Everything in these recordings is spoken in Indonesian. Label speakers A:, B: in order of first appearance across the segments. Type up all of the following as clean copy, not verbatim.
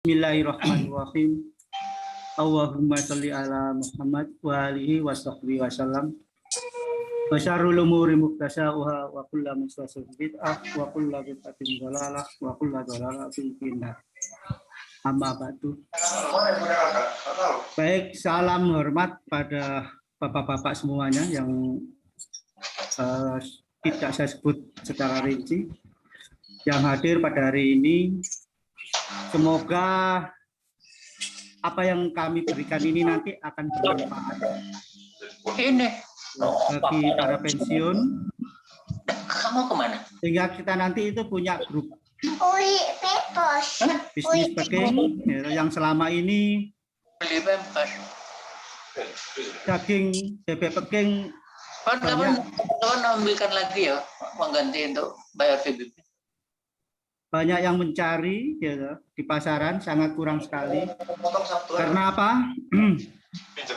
A: Bismillahirrahmanirrahim. Allahumma sholli ala Muhammad wa alihi wa sahbihi wasallam. Wa syarrul umuri muhdatsatuhha wa kullu muhdatsatin bid'ah wa kullu bid'atin dhalalah wa kullu dhalalatin finnar. Amma ba'du. Baik, salam hormat pada bapak-bapak semuanya yang tidak saya sebut secara rinci yang hadir pada hari ini. Semoga apa yang kami berikan ini nanti akan bermanfaat bagi para pensiun.
B: Kamu kemana?
A: Sehingga kita nanti itu punya grup bisnis baking yang selama ini
B: Beli pempes.
A: daging bebek baking
B: Kapan ambilkan lagi ya, mengganti untuk bayar VBP.
A: banyak yang mencari gitu, di pasaran sangat kurang sekali. Karena apa?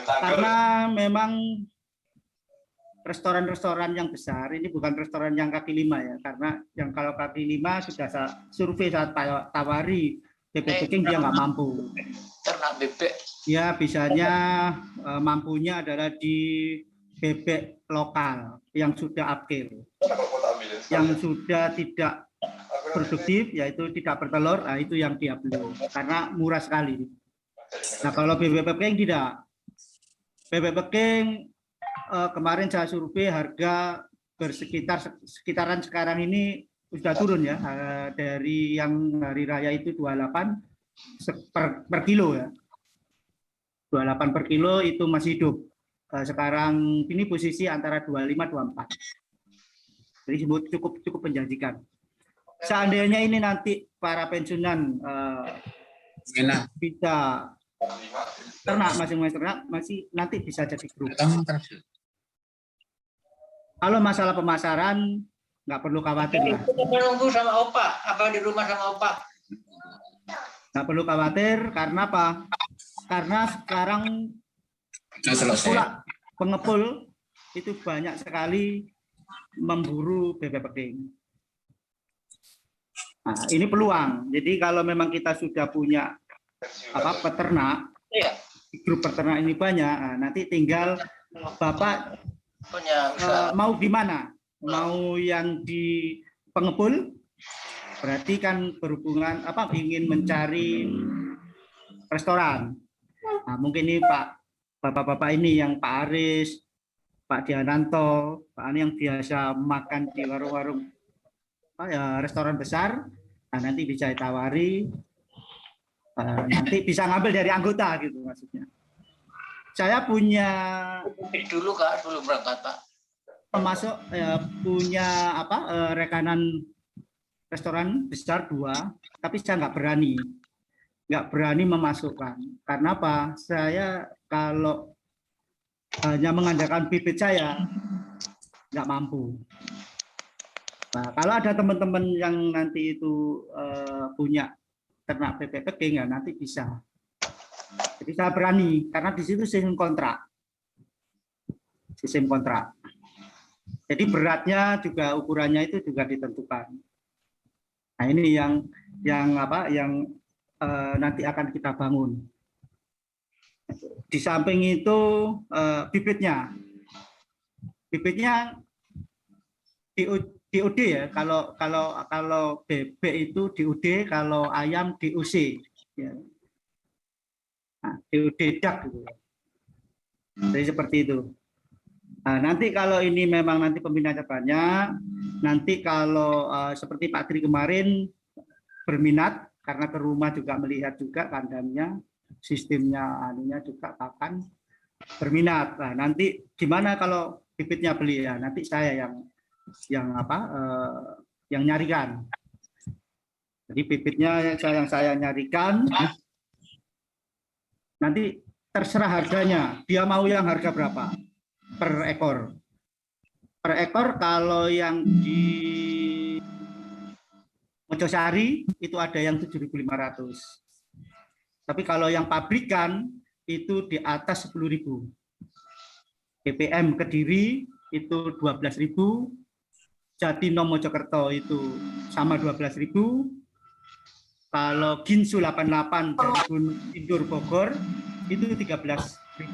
A: Karena memang restoran-restoran yang besar ini bukan restoran yang kaki lima ya, karena yang kalau kaki lima sudah survei saat tawari bebek baking dia nggak mampu.
B: Ternak bebek.
A: Ya bisanya mampunya adalah di bebek lokal yang sudah upkill, yang sudah tidak produktif, yaitu tidak bertelur, nah itu yang dia beli karena murah sekali. Nah kalau bebek baking tidak, bebek baking kemarin saya survei harga sekitaran sekarang ini sudah turun ya, dari yang hari raya itu 28 per kilo ya, 28 per kilo itu masih hidup. Sekarang ini posisi antara 25-24, jadi cukup menjanjikan. Seandainya ini nanti para pensiunan bisa ternak masing-masing ternak masih nanti bisa jadi grup. Kalau masalah pemasaran nggak perlu khawatir lah.
B: Menunggu sama opa, apa di rumah sama opa?
A: Nggak perlu khawatir karena apa? Karena sekarang pengepul itu banyak sekali memburu bebek baking. Nah, ini peluang. Jadi kalau memang kita sudah punya peternak, grup peternak ini banyak, nah, nanti tinggal Bapak mau di mana? Mau yang di pengepul? Berarti kan berhubungan ingin mencari restoran. Nah, mungkin ini Bapak-bapak ini yang Pak Aris, Pak Diananto, Pak Ani yang biasa makan di warung-warung restoran besar, nah nanti bisa ditawari, nanti bisa ngambil dari anggota gitu maksudnya. Saya punya
B: dulu Kak, sebelum berangkat Pak.
A: Termasuk punya rekanan restoran besar 2, tapi saya nggak berani memasukkan. Karena apa? Saya kalau hanya mengandalkan bibit saya nggak mampu. Nah, kalau ada teman-teman yang nanti itu punya ternak bebek baking ya nanti bisa. Jadi saya berani karena di situ sistem kontrak. Jadi beratnya juga ukurannya itu juga ditentukan. Nah ini yang nanti akan kita bangun. Di samping itu bibitnya DOD ya, kalau bebek itu DOD, kalau ayam DOC ya. Nah, DOD dak gitu. Jadi seperti itu. Nah, nanti kalau ini memang nanti peminatnya banyak, nanti kalau seperti Pak Tri kemarin berminat karena ke rumah juga melihat juga kandangnya, sistemnya anunya juga pakan berminat. Nah, nanti gimana kalau bibitnya beli ya? Nanti saya yang nyarikan. Jadi bibitnya yang saya nyarikan. Nanti terserah harganya. Dia mau yang harga berapa per ekor? Per ekor kalau yang di Mojosari itu ada yang 7.500. Tapi kalau yang pabrikan itu di atas 10.000. BPM Kediri itu 12.000, Jatino Mojokerto itu sama 12.000, Kalau Ginsu 88 dari Gunung Sindur Bogor itu 13.000.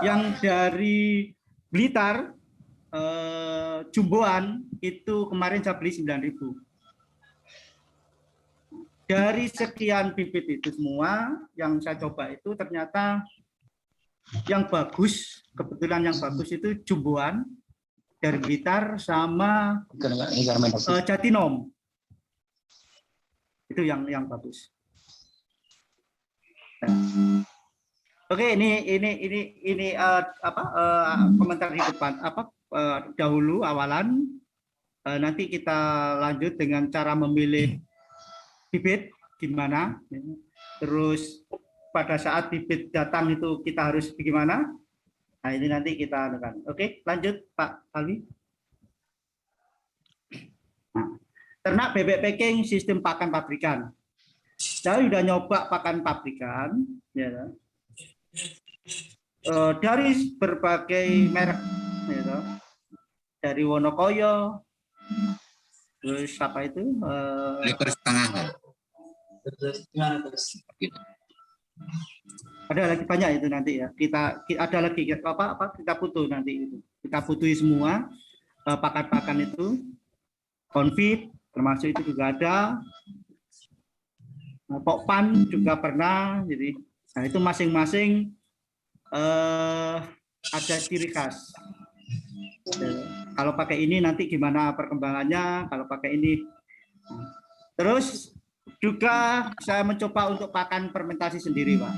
A: Yang dari Blitar jumboan itu kemarin saya beli 9.000. Dari sekian bibit itu semua yang saya coba itu ternyata yang bagus, kebetulan yang bagus itu jumboan dari Blitar sama Jatinom. Itu yang bagus. Nah. Oke, ini komentar di depan dahulu awalan. Nanti kita lanjut dengan cara memilih bibit gimana. Terus pada saat bibit datang itu kita harus bagaimana. Nah, ini nanti kita akan. Oke, lanjut Pak Alwi. Nah, ternak bebek packing sistem pakan pabrikan. Saya sudah nyoba pakan pabrikan, ya. Dari berbagai merek, ya, dari Wonokoyo, terus apa itu?
C: Liter setengah.
A: Ada lagi banyak itu nanti ya. Kita ada lagi apa kita foto nanti itu. Kita fotoi semua pakan-pakan itu, konfit termasuk itu juga ada. Pokpan juga pernah, jadi nah itu masing-masing ada ciri khas. Kalau pakai ini nanti gimana perkembangannya, kalau pakai ini. Terus juga saya mencoba untuk pakan fermentasi sendiri, Pak.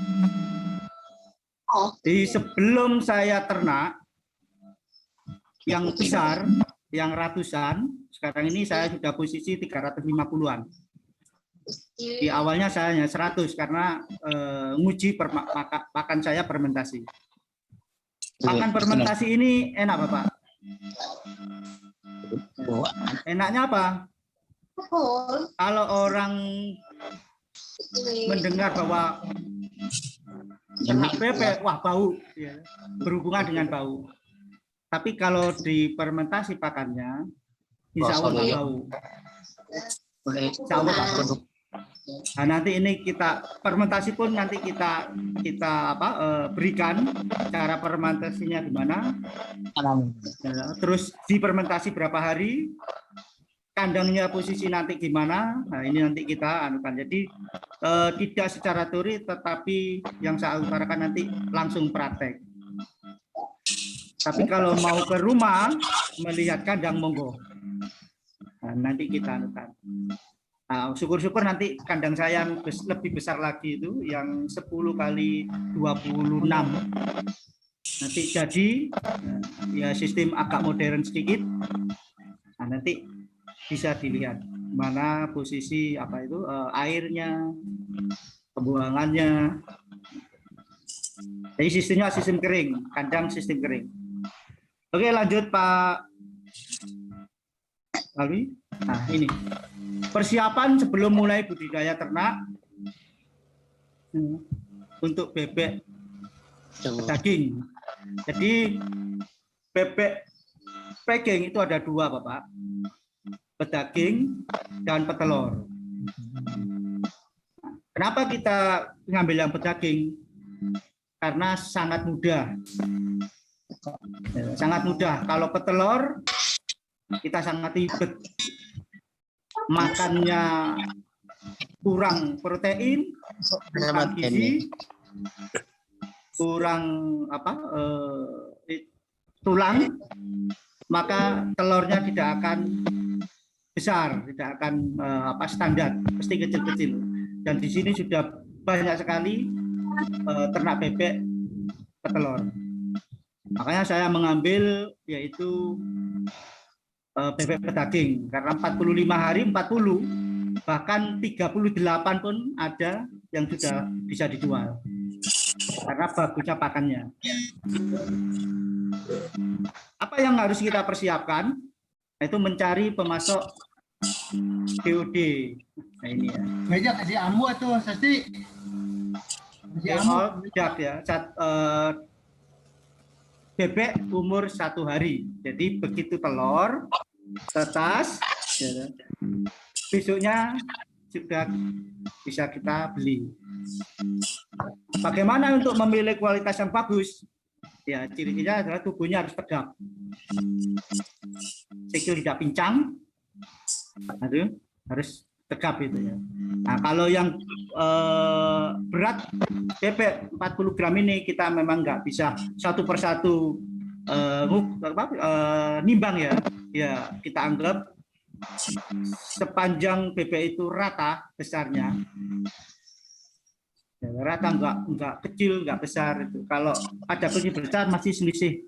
A: Di sebelum saya ternak yang besar, yang ratusan, sekarang ini saya sudah posisi 350-an. Di awalnya saya hanya 100 karena nguji pakan saya fermentasi. Pakan fermentasi ini enak Bapak? Enaknya apa? Kalau orang mendengar bahwa ternak bebek, wah bau, ya, berhubungan dengan bau. Tapi kalau di fermentasi pakannya, insya Allah bau. Insya Allah bau. Nah, nanti ini kita fermentasi pun nanti kita berikan cara fermentasinya gimana. Terus difermentasi berapa hari, kandangnya posisi nanti gimana. Nah, ini nanti kita anukan. Jadi tidak secara teori, tetapi yang saya utarakan nanti langsung praktek. Tapi kalau mau ke rumah melihat kandang monggo. Nah, nanti kita anukan. Nah, syukur-syukur nanti kandang saya yang lebih besar lagi itu yang 10 kali 26 nanti jadi ya sistem agak modern sedikit. Nah, nanti bisa dilihat mana posisi apa itu airnya, pembuangannya. Jadi sistemnya sistem kering, kandang sistem kering. Oke, lanjut Pak Alwi. Nah, ini persiapan sebelum mulai budidaya ternak untuk bebek daging. Jadi bebek packing itu ada dua Bapak, pedaging dan petelur. Kenapa kita ngambil yang pedaging? Karena sangat mudah. Sangat mudah. Kalau petelur kita sangat ribet. Makannya kurang protein, kurang gizi, kurang tulang, maka telurnya tidak akan besar, tidak akan standar, pasti kecil-kecil. Dan di sini sudah banyak sekali ternak bebek petelur. Makanya saya mengambil yaitu bebek pedaging karena 45 hari 40 bahkan 38 pun ada yang sudah bisa dijual karena bagusnya pakannya. Apa yang harus kita persiapkan? Itu mencari pemasok DOD. Nah, ini ya.
D: Meja kasih ambu tuh pasti.
A: Ya. bebek umur 1 hari. Jadi begitu telur, tetas, ya, besoknya sudah bisa kita beli. Bagaimana untuk memilih kualitas yang bagus? Ya, ciri-cirinya adalah tubuhnya harus tegap, sikil tidak pincang, harus tegap itu ya. Nah, kalau yang berat bebek 40 gram ini kita memang nggak bisa satu persatu nimbang ya. Ya, kita anggap sepanjang bebek itu rata besarnya. Ya, rata enggak kecil, enggak besar itu. Kalau ada kecil besar masih selisih.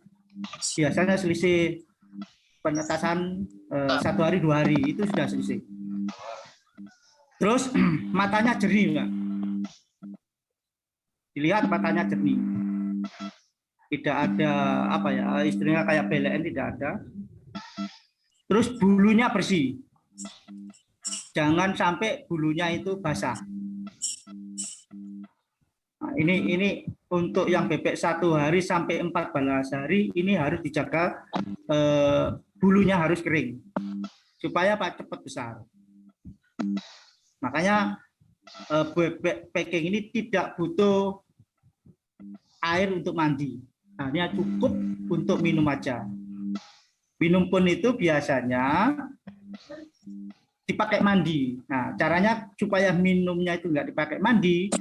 A: Biasanya selisih penetasan 1 hari 2 hari itu sudah selisih. Terus matanya jernih, Mbak. Dilihat matanya jernih. Tidak ada apa ya, istilahnya kayak belen, tidak ada. Terus bulunya bersih. Jangan sampai bulunya itu basah. Nah, ini untuk yang bebek 1 hari sampai 14 hari ini harus dijaga, bulunya harus kering supaya Pak cepat besar. Makanya bebek packing ini tidak butuh air untuk mandi, hanya cukup untuk minum aja. Minum pun itu biasanya dipakai mandi. Nah, caranya supaya minumnya itu nggak dipakai mandi,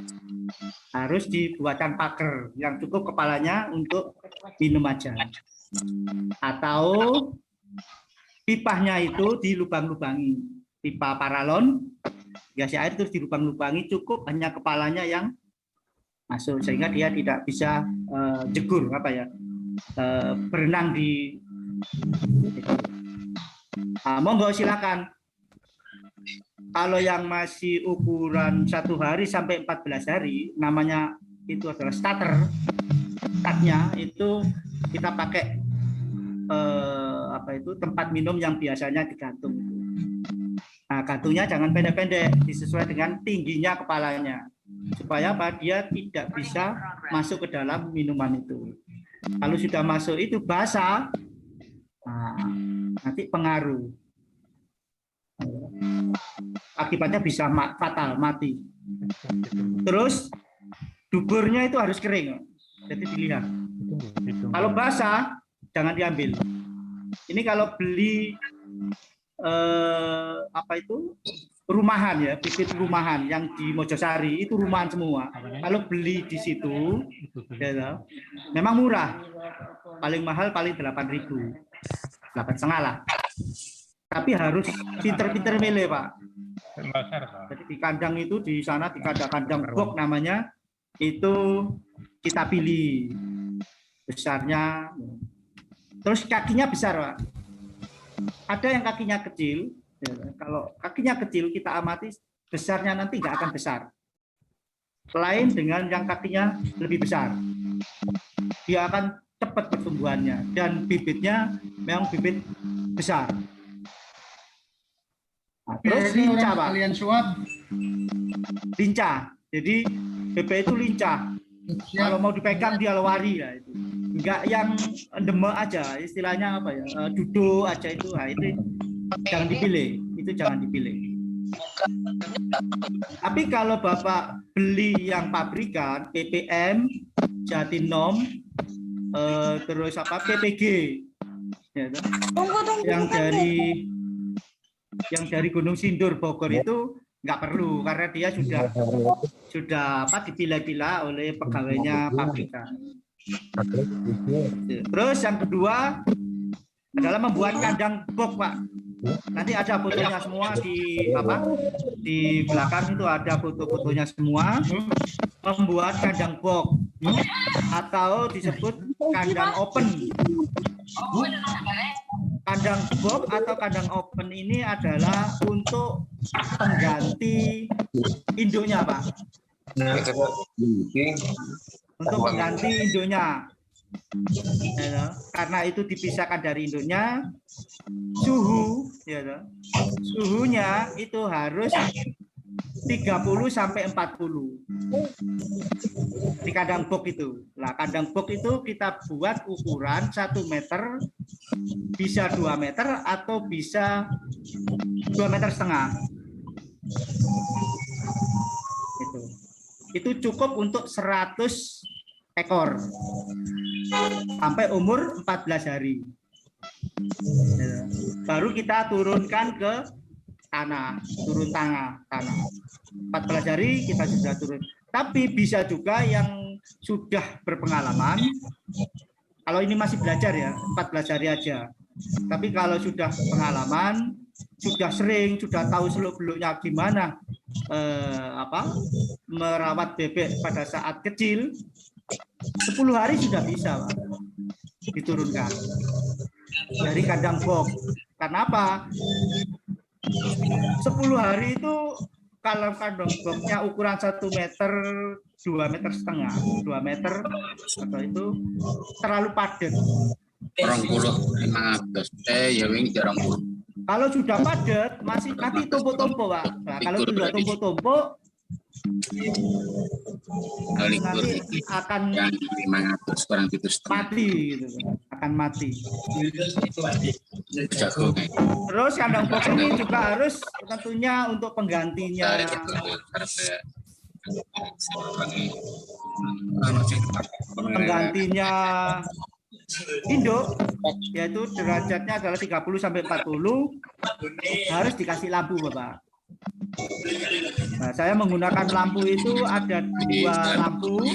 A: harus dibuatkan paker yang cukup kepalanya untuk minum aja. Atau pipahnya itu dilubang-lubangi, pipa paralon, gas air terus dilubang-lubangi, cukup hanya kepalanya yang masuk sehingga dia tidak bisa jegur apa ya, berenang di. Nah, monggo silakan. Kalau yang masih ukuran 1 hari sampai 14 hari, namanya itu adalah starter. Startnya itu kita pakai tempat minum yang biasanya digantung. Nah, gantungnya jangan pendek-pendek, disesuaikan dengan tingginya kepalanya, supaya apa? Dia tidak bisa masuk ke dalam minuman itu. Kalau sudah masuk itu basah, nah, nanti pengaruh. Akibatnya bisa fatal, mati. Terus duburnya itu harus kering, jadi dilihat. Kalau basah jangan diambil. Ini kalau beli rumahan ya, bibit rumahan yang di Mojosari itu rumahan semua. Kalau beli di situ, ya, memang murah. Paling mahal paling 8.000, 8,5 lah. Tapi harus pinter-pinter milih, Pak. Jadi di kandang itu, di sana di kandang box namanya, itu kita pilih besarnya. Terus kakinya besar, Pak. Ada yang kakinya kecil. Ya, kalau kakinya kecil kita amati, besarnya nanti nggak akan besar. Lain dengan yang kakinya lebih besar. Dia akan cepat pertumbuhannya dan bibitnya memang bibit besar. Nah, terus lincah, Pak. Lincah. Jadi bebek itu lincah. Kalau mau dipegang dia lari ya itu. Enggak yang demek aja, istilahnya apa ya? Duduk aja itu. Nah, itu jangan dipilih. Itu jangan dipilih. Tapi kalau Bapak beli yang pabrikan, PPM, Jatinom, terus apa PPG, ya, yang dari Gunung Sindur Bogor itu nggak perlu karena dia sudah dipilah-pilah oleh pegawainya pabrikan. Terus yang kedua adalah membuat kandang box, Pak. Nanti ada fotonya semua di belakang itu ada foto-fotonya semua. Membuat kandang box atau disebut kandang open. Kandang box atau kandang open ini adalah untuk pengganti induknya, Pak. Untuk pengganti induknya. Ya, karena itu dipisahkan dari induknya, suhunya itu harus 30 sampai 40. Di kandang box itu. Nah, kandang box itu kita buat ukuran 1 meter, bisa 2 meter atau bisa 2,5 meter. Itu cukup untuk 100 ekor sampai umur 14 hari. Baru kita turunkan ke tanah, turun tanah. 14 hari kita sudah turun. Tapi bisa juga yang sudah berpengalaman, kalau ini masih belajar ya, 14 hari aja. Tapi kalau sudah pengalaman, sudah sering, sudah tahu seluk-beluknya gimana merawat bebek pada saat kecil, 10 hari sudah bisa Pak, diturunkan dari kandang box. Karena apa? 10 hari itu kalau kandang boxnya ukuran 1 meter, 2,5 meter, 2 meter, atau itu terlalu padat.
C: 20-500 ya wing jarang.
A: Kalau sudah padat masih nanti tumpuk-tumpuk Pak. Nah, kalau sudah tumpuk-tumpuk nanti akan
C: 500 kurang gitu
A: mati gitu, akan mati.
C: Jago.
A: Terus kandang box ini juga harus tentunya untuk penggantinya induk, yaitu derajatnya adalah 30 sampai 40, harus dikasih lampu Bapak. Nah, saya menggunakan lampu itu ada 2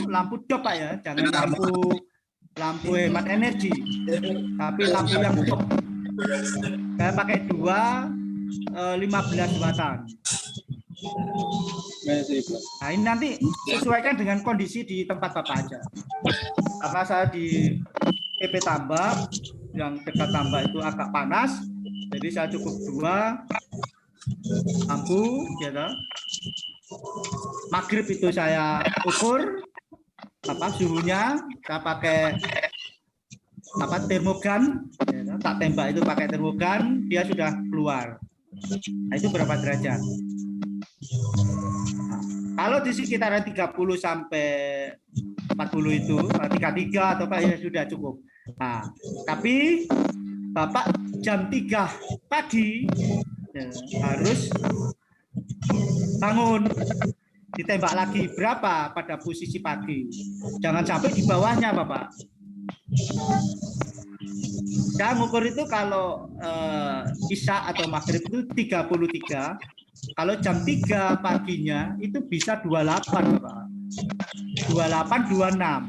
A: lampu dop Pak ya, jangan lampu hemat energi, tapi lampu yang dop. Saya pakai 15 watt. Nah, ini nanti sesuaikan dengan kondisi di tempat Bapak aja. Karena saya di PP Tambak, yang dekat Tambak itu agak panas, jadi saya cukup 2 lampu, ya toh. Maghrib itu saya ukur suhunya, saya pakai termogan, ya toh. Tak tembak itu pakai termogan, dia sudah keluar. Nah, itu berapa derajat? Nah, kalau di sekitaran 30 sampai 40 itu 33 atau ya sudah cukup. Nah, tapi Bapak jam 3 pagi ya, harus bangun, ditembak lagi berapa pada posisi pagi. Jangan sampai di bawahnya Bapak. Saya mengukur itu kalau isya atau maghrib itu 33. Kalau jam 3 paginya itu bisa 28 Bapak. 28, 26.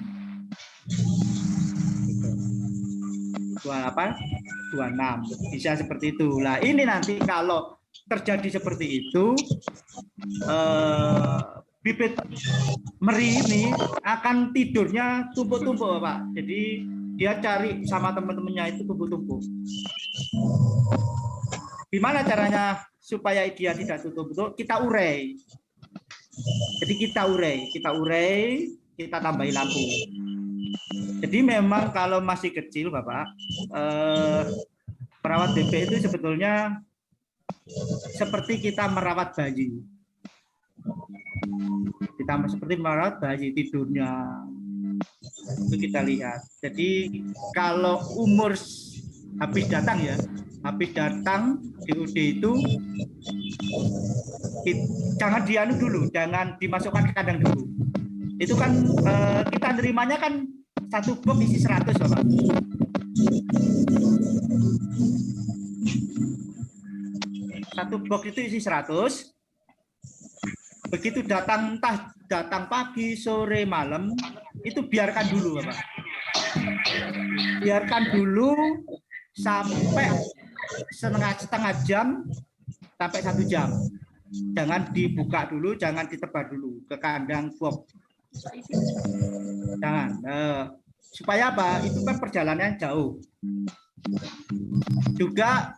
A: 28, 26. Bisa seperti itu. Nah, ini nanti kalau terjadi seperti itu, bibit meri ini akan tidurnya tumpuk-tumpuk Bapak. Jadi dia cari sama teman-temannya itu tumpuk-tumpuk. Gimana caranya supaya dia tidak tumpuk-tumpuk? Kita urai. Jadi kita urai, kita tambahi lampu. Jadi memang kalau masih kecil Bapak, merawat bebek itu sebetulnya seperti kita merawat bayi. Kita seperti merawat bayi, tidurnya itu kita lihat. Jadi kalau umur habis datang DUD itu jangan dianu dulu, jangan dimasukkan ke kandang dulu. Itu kan kita nerimanya kan 1 box isi 100 Bapak. Satu box itu isi 100. Begitu datang pagi, sore, malam, itu biarkan dulu Bapak. Biarkan dulu sampai setengah jam sampai 1 jam. Jangan dibuka dulu, jangan ditebar dulu ke kandang box. Jangan. Supaya apa? Itu kan perjalanan jauh. Juga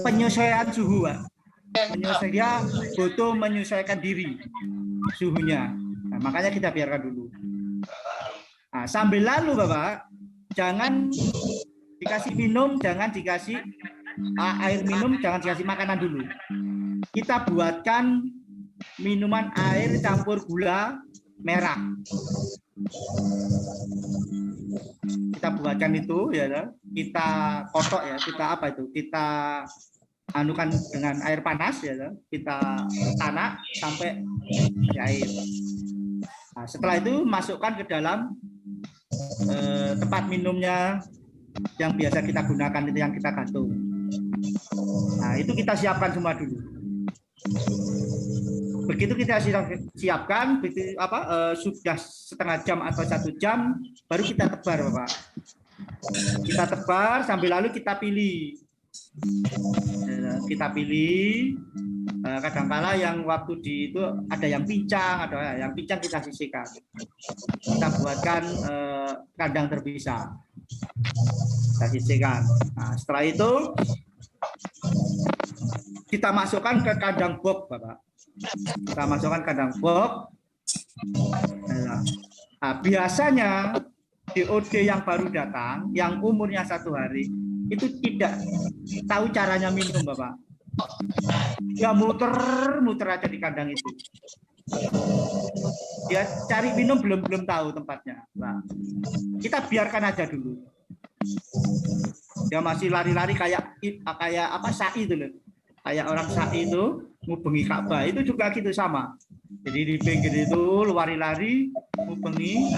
A: penyesuaian suhu, Pak. Dia butuh menyesuaikan diri suhunya. Nah, makanya kita biarkan dulu. Nah, sambil lalu Bapak, jangan dikasih minum, jangan dikasih air minum, jangan dikasih makanan dulu. Kita buatkan minuman air campur gula merah. Kita buatkan itu ya, kita kotok ya, kita apa itu? Kita anukan dengan air panas ya, kita tanak sampai air. Nah, setelah itu masukkan ke dalam tempat minumnya yang biasa kita gunakan itu, yang kita gantung. Nah, itu kita siapkan semua dulu. Begitu kita siapkan, begitu sudah setengah jam atau 1 jam, baru kita tebar, Bapak. Kita tebar sambil lalu kita pilih. Kita pilih. Kadangkala yang waktu di itu ada yang pincang, ada yang pincang kita sisihkan. Kita buatkan kandang terpisah. Kita sisihkan. Nah, setelah itu kita masukkan ke kandang box, Bapak. Kita masukkan kandang box. Nah, biasanya DOD yang baru datang, yang umurnya 1 hari, itu tidak tahu caranya minum, Bapak. Dia muter aja di kandang itu. Dia cari minum belum tahu tempatnya. Nah, kita biarkan aja dulu. Dia masih lari-lari kayak apa sa'i itu loh. Kayak orang sa'i itu ngubengi Ka'bah, itu juga gitu sama. Jadi di pinggir itu lari-lari ngubengi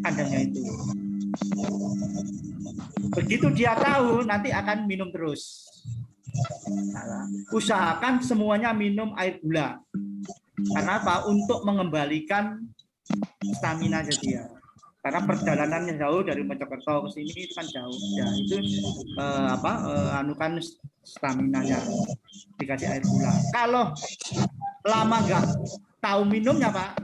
A: kandangnya itu. Begitu dia tahu, nanti akan minum terus. Nah, usahakan semuanya minum air gula. Karena apa? Untuk mengembalikan stamina dia. Karena perjalanannya jauh dari Mojokerto ke sini itu kan jauh. Ya, itu anukan staminanya, dikasih air gula. Kalau lama nggak tahu minumnya, Pak,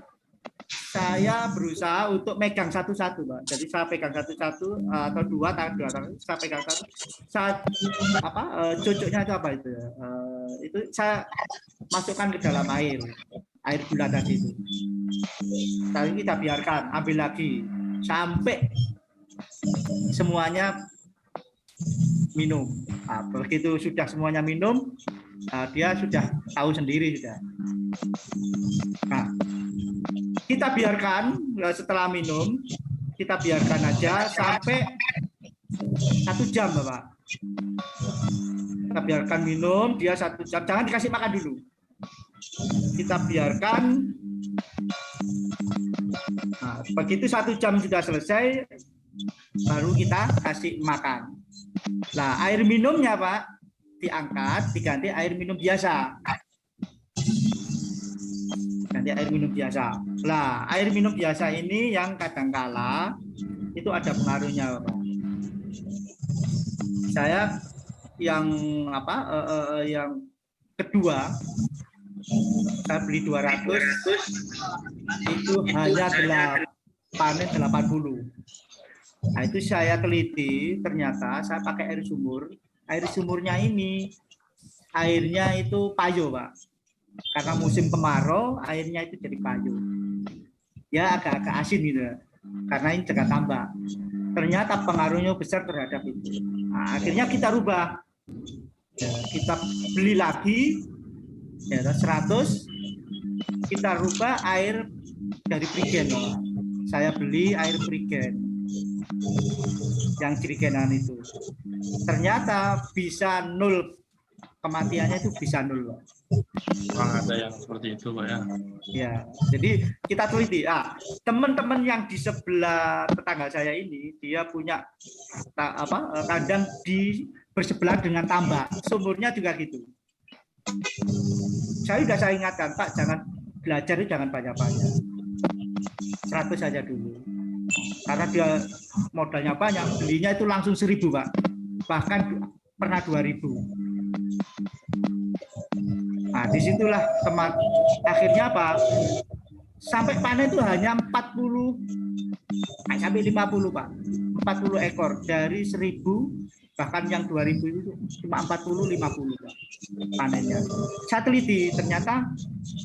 A: saya berusaha untuk megang satu-satu, Pak. Jadi saya pegang satu-satu atau dua tangan, saya pegang satu. Saat cocoknya itu apa itu? Itu saya masukkan ke dalam air gula tadi itu. Tapi kita biarkan, ambil lagi sampai semuanya minum. Nah, begitu sudah semuanya minum, dia sudah tahu sendiri sudah. Nah, kita biarkan setelah minum, kita biarkan aja sampai 1 jam, Bapak. Kita biarkan minum, dia 1 jam, jangan dikasih makan dulu. Kita biarkan. Nah, begitu 1 jam sudah selesai, baru kita kasih makan. Nah, air minumnya, Pak, diangkat, diganti air minum biasa. Ganti air minum biasa. Nah, air minum biasa ini yang kadangkala itu ada pengaruhnya, Pak. Saya yang yang kedua, saya beli 200, itu hanya panen 80. Nah, itu saya teliti, ternyata saya pakai air sumur. Air sumurnya ini airnya itu payo, Pak. Karena musim kemarau, airnya itu jadi payo. Ya agak-agak asin gitu. Karena ini jaga tambak. Ternyata pengaruhnya besar terhadap itu. Nah, akhirnya kita rubah. Ya, kita beli lagi ya 100, kita rubah air dari Prigen. Saya beli air Prigen yang jerigenan itu. Ternyata bisa 0, kematiannya itu bisa 0.
E: Memang ada yang seperti itu, Pak ya.
A: Ya, jadi kita teliti. Teman-teman yang di sebelah tetangga saya ini, dia punya kandang di bersebelah dengan tambak. Sumurnya juga gitu. Saya ingatkan, Pak, jangan belajar itu jangan banyak-banyak. 100 saja dulu. Karena dia modalnya banyak, belinya itu langsung 1.000, Pak. Bahkan pernah 2.000. Nah, disitulah akhirnya apa? Sampai panen itu hanya 40 sampai 50, Pak. 40 ekor dari 1.000, bahkan yang 2.000 itu cuma 40-50, Pak, panennya. Saya teliti, ternyata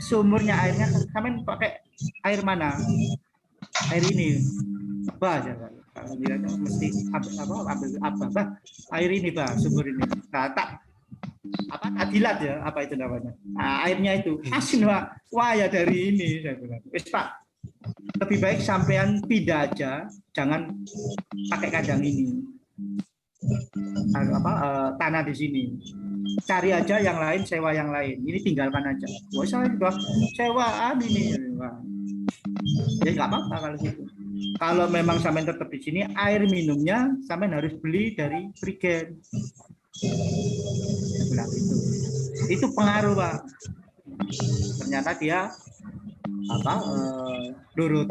A: sumurnya airnya kami pakai air mana? Air ini. Bah, mesti ambil air ini, Pak, sumur ini. Nah, Adilat ya, apa itu namanya? Nah, airnya itu asin Pak. Wah ya dari ini saya bilang. Wes Pak, lebih baik sampean pindah aja, jangan pakai kandang ini. Tanah di sini. Cari aja yang lain, sewa yang lain. Ini tinggalkan aja. Wah saya juga sewaan ini. Ya nggak apa-apa kalau gitu. Kalau memang sampean tetap di sini, air minumnya sampean harus beli dari Prigen. Itu pengaruh Pak. Ternyata dia nurut.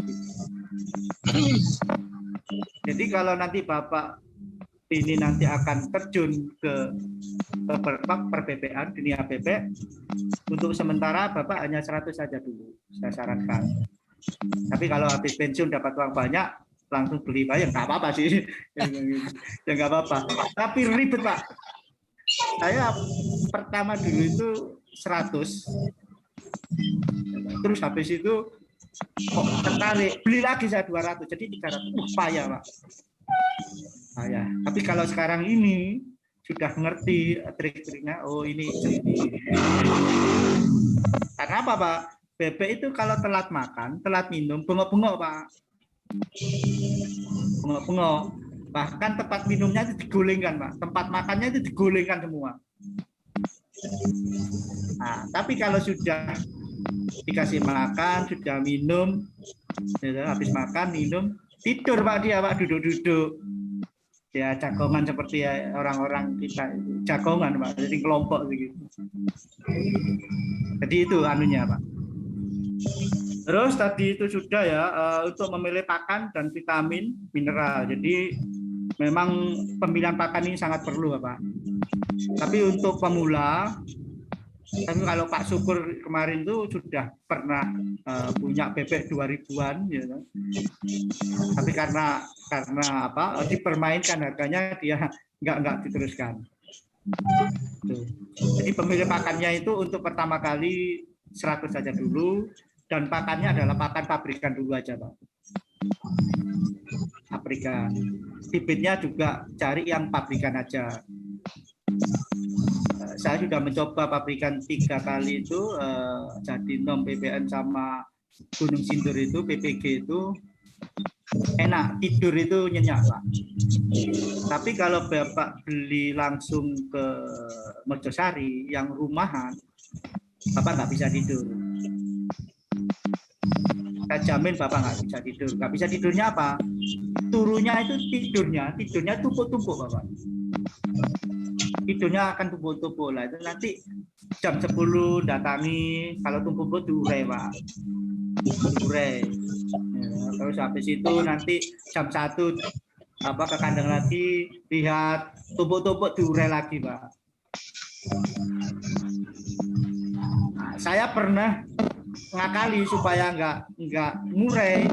A: Jadi kalau nanti Bapak ini nanti akan terjun ke per-BPN, dunia bebek, untuk sementara Bapak hanya 100 saja dulu, saya sarankan. Tapi kalau habis pensiun dapat uang banyak, langsung beli banyak, nggak apa-apa sih. Ya nggak apa-apa. Tapi ribet Pak. Saya pertama dulu itu 100. Terus habis itu kok tertarik, beli lagi saya 200, jadi 300. Payah Pak. Payah. Tapi kalau sekarang ini sudah ngerti trik-triknya, oh ini. Karena apa Pak? Bebek itu kalau telat makan, telat minum, bengok-bengok Pak. Bengok-bengok. Bahkan tempat minumnya itu digulingkan Pak. Tempat makannya itu digulingkan semua. Nah, tapi kalau sudah dikasih makan, sudah minum, habis makan, minum, tidur Pak dia Pak, duduk-duduk. Ya jagongan seperti orang-orang kita itu. Jagongan Pak, jadi kelompok begitu. Jadi itu anunya Pak. Terus tadi itu sudah ya untuk memilih pakan dan vitamin, mineral. Jadi memang pemilihan pakan ini sangat perlu Pak. Tapi untuk pemula, tapi kalau Pak Syukur kemarin itu sudah pernah punya bebek 2000-an, ya. Tapi karena dipermainkan harganya dia nggak diteruskan. Jadi pemilih pakannya itu untuk pertama kali 100 saja dulu, dan pakannya adalah pakan pabrikan dulu aja Pak. Pabrikan. Bibitnya juga cari yang pabrikan aja. Saya sudah mencoba pabrikan 3 kali itu, Jatinom, PPN sama Gunung Sindur itu, PPG itu enak, tidur itu nyenyak Pak. Tapi kalau Bapak beli langsung ke Mojosari yang rumahan, Bapak nggak bisa tidur. Saya jamin Bapak nggak bisa tidur. Nggak bisa tidurnya apa? Turunnya itu tidurnya tumpuk-tumpuk Bapak. Tidurnya akan tumpuk-tumpuk lah. Itu nanti jam 10 datangi, kalau tumpuk-tumpuk diurai Pak. Diurai. Ya, terus habis itu nanti jam 1 ke kandang lagi, lihat tumpuk-tumpuk diurai lagi Pak. Nah, saya pernah ngakali supaya nggak ngurai,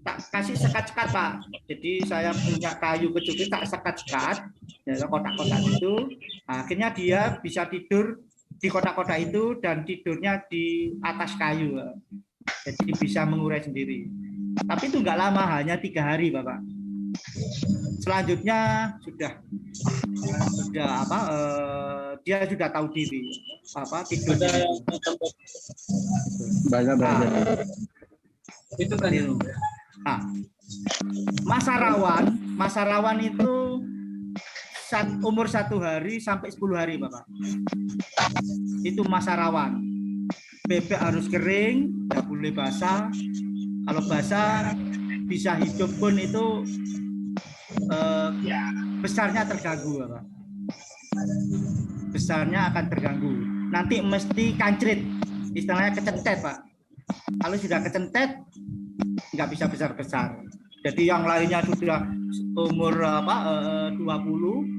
A: tak kasih sekat-sekat Pak. Jadi saya punya kayu kecil, tak sekat-sekat, ya, kotak-kotak itu. Nah, akhirnya dia bisa tidur di kotak-kotak itu dan tidurnya di atas kayu, jadi bisa mengurai sendiri. Tapi itu nggak lama, hanya 3 hari Bapak. Selanjutnya dia sudah tahu diri tidur.
E: Banyak. Itu tadi.
A: Nah, masa rawan itu umur 1 hari sampai 10 hari Bapak. Itu masa rawan. Bebek harus kering, nggak boleh basah. Kalau basah bisa hidup pun itu besarnya terganggu Bapak. Besarnya akan terganggu. Nanti mesti kancrit, istilahnya kecentet Pak. Kalau sudah kecentet nggak bisa besar-besar. Jadi yang lainnya sudah umur 20,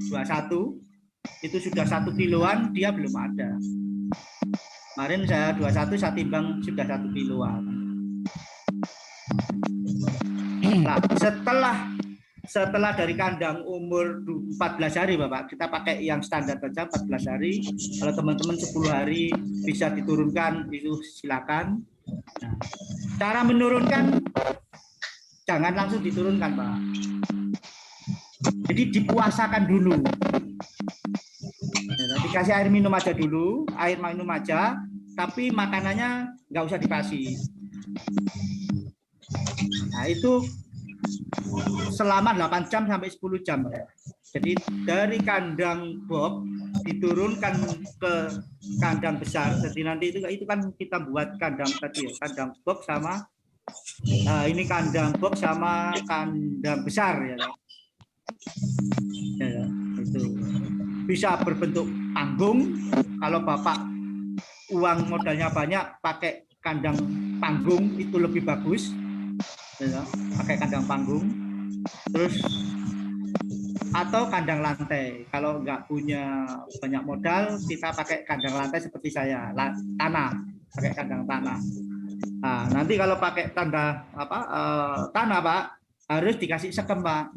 A: 21, itu sudah 1 kiloan, dia belum ada. Kemarin saya 21, saya timbang sudah 1 kiloan. Nah, setelah dari kandang umur 14 hari Bapak, kita pakai yang standar saja 14 hari. Kalau teman-teman 10 hari bisa diturunkan, itu silakan. Nah, cara menurunkan jangan langsung diturunkan Pak. Jadi dipuasakan dulu. Jadi dikasih air minum aja dulu, air minum aja, tapi makanannya nggak usah dikasih. Nah, itu selama 8 jam sampai 10 jam. Jadi dari kandang box diturunkan ke kandang besar. Jadi nanti itu kan kita buat kandang tadi ya, kandang box sama ini kandang box sama kandang besar ya. Ya, itu bisa berbentuk panggung. Kalau Bapak uang modalnya banyak, pakai kandang panggung itu lebih bagus. Ya, pakai kandang panggung. Terus atau kandang lantai. Kalau nggak punya banyak modal, kita pakai kandang lantai seperti saya, tanah, pakai kandang tanah. Nah, nanti kalau pakai tanah Pak, harus dikasih sekem, Pak.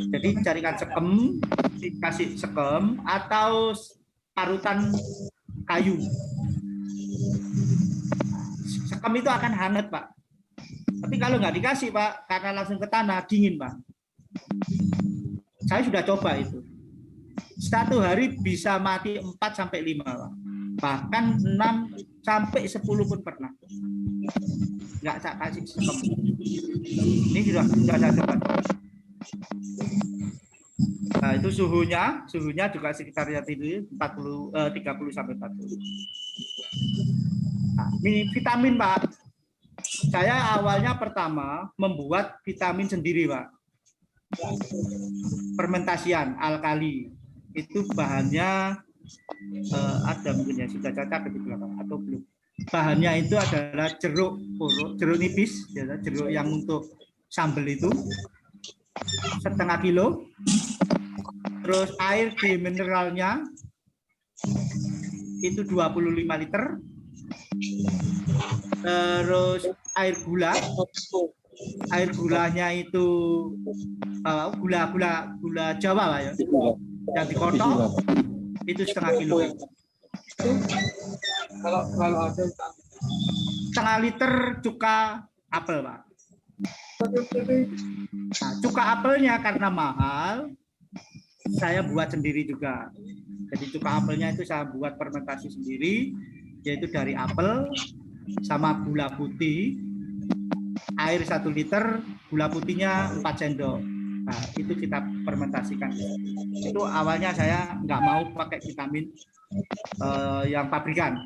A: Jadi carikan sekem, dikasih sekem atau parutan kayu. Sekem itu akan hangat, Pak. Tapi kalau nggak dikasih, Pak, karena langsung ke tanah, dingin, Pak. Saya sudah coba itu. 1 hari bisa mati 4-5, Pak. Bahkan 6 sampai 10 pun pernah. Nggak saya kasih sekem. Ini sudah saya coba. Nah, itu suhunya juga sekitar 30 sampai 40. Nah, ini vitamin, Pak. Saya awalnya pertama membuat vitamin sendiri, Pak. Fermentasian alkali. Itu bahannya ada mungkin ya, sudah cacat di belakang atau belum. Bahannya itu adalah jeruk nipis, ya, jeruk yang untuk sambal itu 1/2 kilo. Terus air di mineralnya itu 25 liter. Terus air gulanya itu gula Jawa lah ya, yang dikotok itu 1/2 kilo.
E: Kalau ada
A: 1/2 liter cuka apel, Pak. Nah, cuka apelnya karena mahal, saya buat sendiri juga. Jadi cuka apelnya itu saya buat fermentasi sendiri, yaitu dari apel sama gula putih, air 1 liter, gula putihnya 4 sendok. Nah, itu kita fermentasikan. Itu awalnya saya nggak mau pakai vitamin yang pabrikan.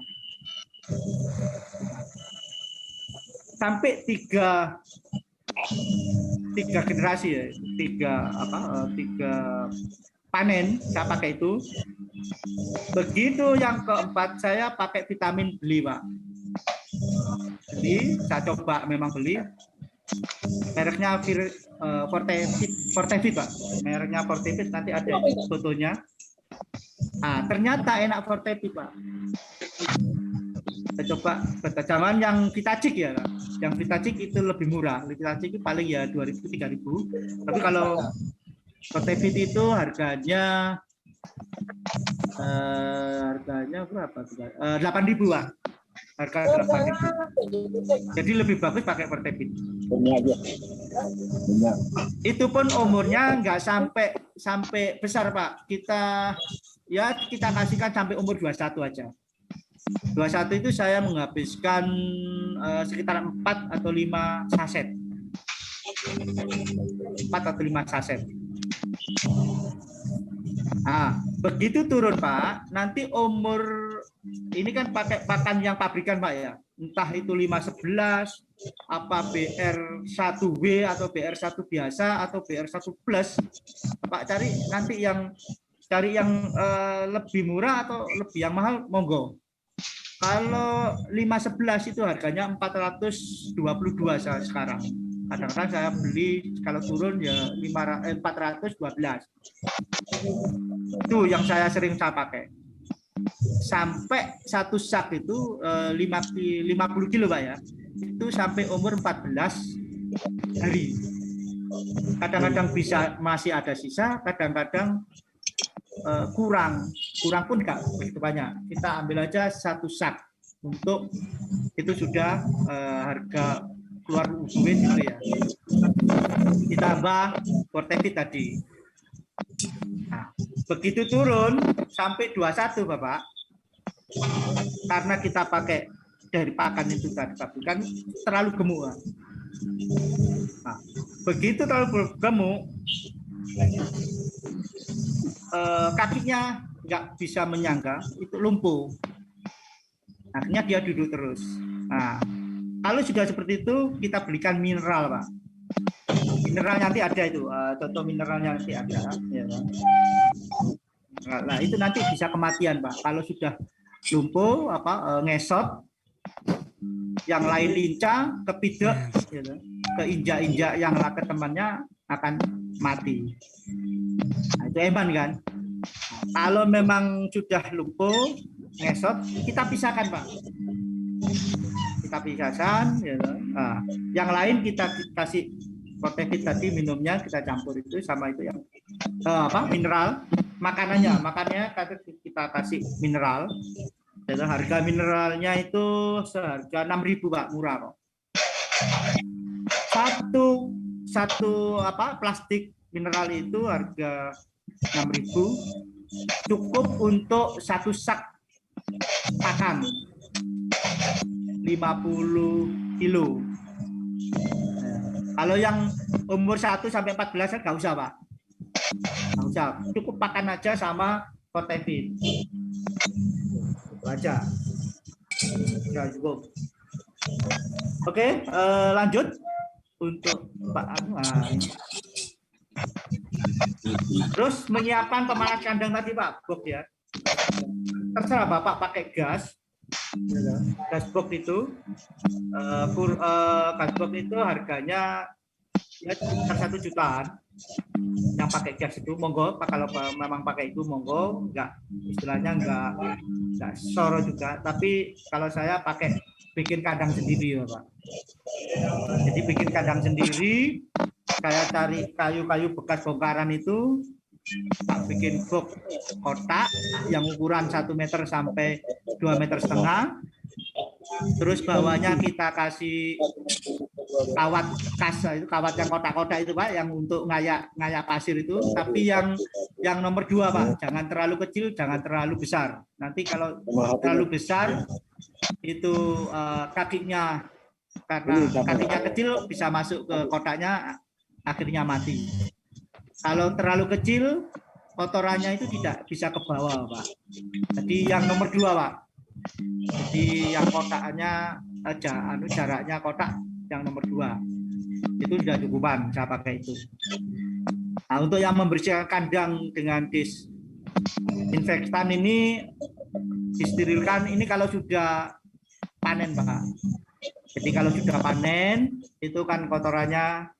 A: Sampai tiga generasi ya, tiga panen saya pakai itu. Begitu yang keempat saya pakai vitamin beli, Pak. Jadi saya coba memang beli. Mereknya Fortevit, Pak. Mereknya Fortevit, nanti ada fotonya. Nah, ternyata enak Fortevit, Pak. Saya coba jangan yang Vitacik ya, Pak. Yang Vitacik itu lebih murah. Vitacik itu paling ya 2.000-3.000. Tapi kalau Fortevit itu harganya berapa? 8.000, Pak. Harga 8.000. Jadi lebih bagus pakai Fortevit. Itu pun umurnya nggak sampai besar, Pak. Kita kasihkan sampai umur 21 aja. 21 itu saya menghabiskan sekitar 4 atau 5 saset. 4 atau 5 saset. Nah, begitu turun, Pak, nanti umur ini kan pakai pakan yang pabrikan, Pak ya. Entah itu 511, apa BR1W atau BR1 biasa atau BR1 plus. Pak cari nanti yang lebih murah atau lebih yang mahal, monggo. Kalau 511 itu harganya 422 sekarang. Kadang-kadang saya beli kalau turun ya 412. Itu yang saya sering pakai. Sampai 1 sak itu 50 kilo, Pak ya. Itu sampai umur 14 hari. Kadang-kadang bisa masih ada sisa, kadang-kadang kurang pun enggak begitu banyak. Kita ambil aja 1 sak untuk itu sudah harga keluar duit gitu ya. Ditambah Fortevit tadi. Nah, begitu turun sampai 21 Bapak, karena kita pakai dari pakan itu tadi kan terlalu gemuk. Nah, begitu terlalu gemuk, kakinya nggak bisa menyangga, itu lumpuh. Akhirnya dia duduk terus. Nah, kalau sudah seperti itu, kita belikan mineral, Pak. Mineral nanti ada itu, contoh mineralnya nanti ada. Ya, Pak. Nah, itu nanti bisa kematian, Pak. Kalau sudah lumpuh, ngesot, yang lain lincah, kepidek, gitu, keinjak-injak yang ke temannya akan mati. Nah, itu eman kan. Kalau memang sudah lumpuh, ngesot, kita pisahkan Pak. Kita pisahkan. Gitu. Nah, yang lain kita kasih Kotevit tadi minumnya kita campur itu sama itu yang mineral, makanannya kita kasih mineral. Dan harga mineralnya itu seharga 6.000 Pak, murah kok. Satu plastik mineral itu harga 6.000, cukup untuk satu sak pakan 50 kilo. Kalau yang umur 1 sampai 14 nggak usah Pak, nggak usah, cukup pakan aja sama Kotevit. Baca ya cukup. Oke, lanjut untuk Pak terus menyiapkan pemanas kandang tadi Pak, box ya, terserah Bapak pakai gas box itu, gas box itu harganya ya sekitar 1 jutaan. Yang pakai gas itu monggo, kalau memang pakai itu monggo, istilahnya enggak soro juga, tapi kalau saya pakai bikin kandang sendiri ya Pak. Jadi bikin kandang sendiri, saya cari kayu-kayu bekas bongkaran itu, tak bikin box kotak yang ukuran 1 meter sampai 2,5 meter. Terus bawahnya kita kasih kawat kas, itu kawat yang kotak-kotak itu Pak, yang untuk ngayak pasir itu, tapi yang nomor 2 Pak, jangan terlalu kecil, jangan terlalu besar. Nanti kalau terlalu besar itu kakinya, karena kakinya kecil bisa masuk ke kotaknya, akhirnya mati. Kalau terlalu kecil, kotorannya itu tidak bisa ke bawah Pak. Jadi yang nomor 2 Pak. Jadi yang kotaknya aja, jaraknya kotak yang nomor 2 itu sudah cukupan, saya pakai itu. Nah, untuk yang membersihkan kandang dengan disinfektan ini, disterilkan ini kalau sudah panen Pak. Jadi kalau sudah panen itu kan kotorannya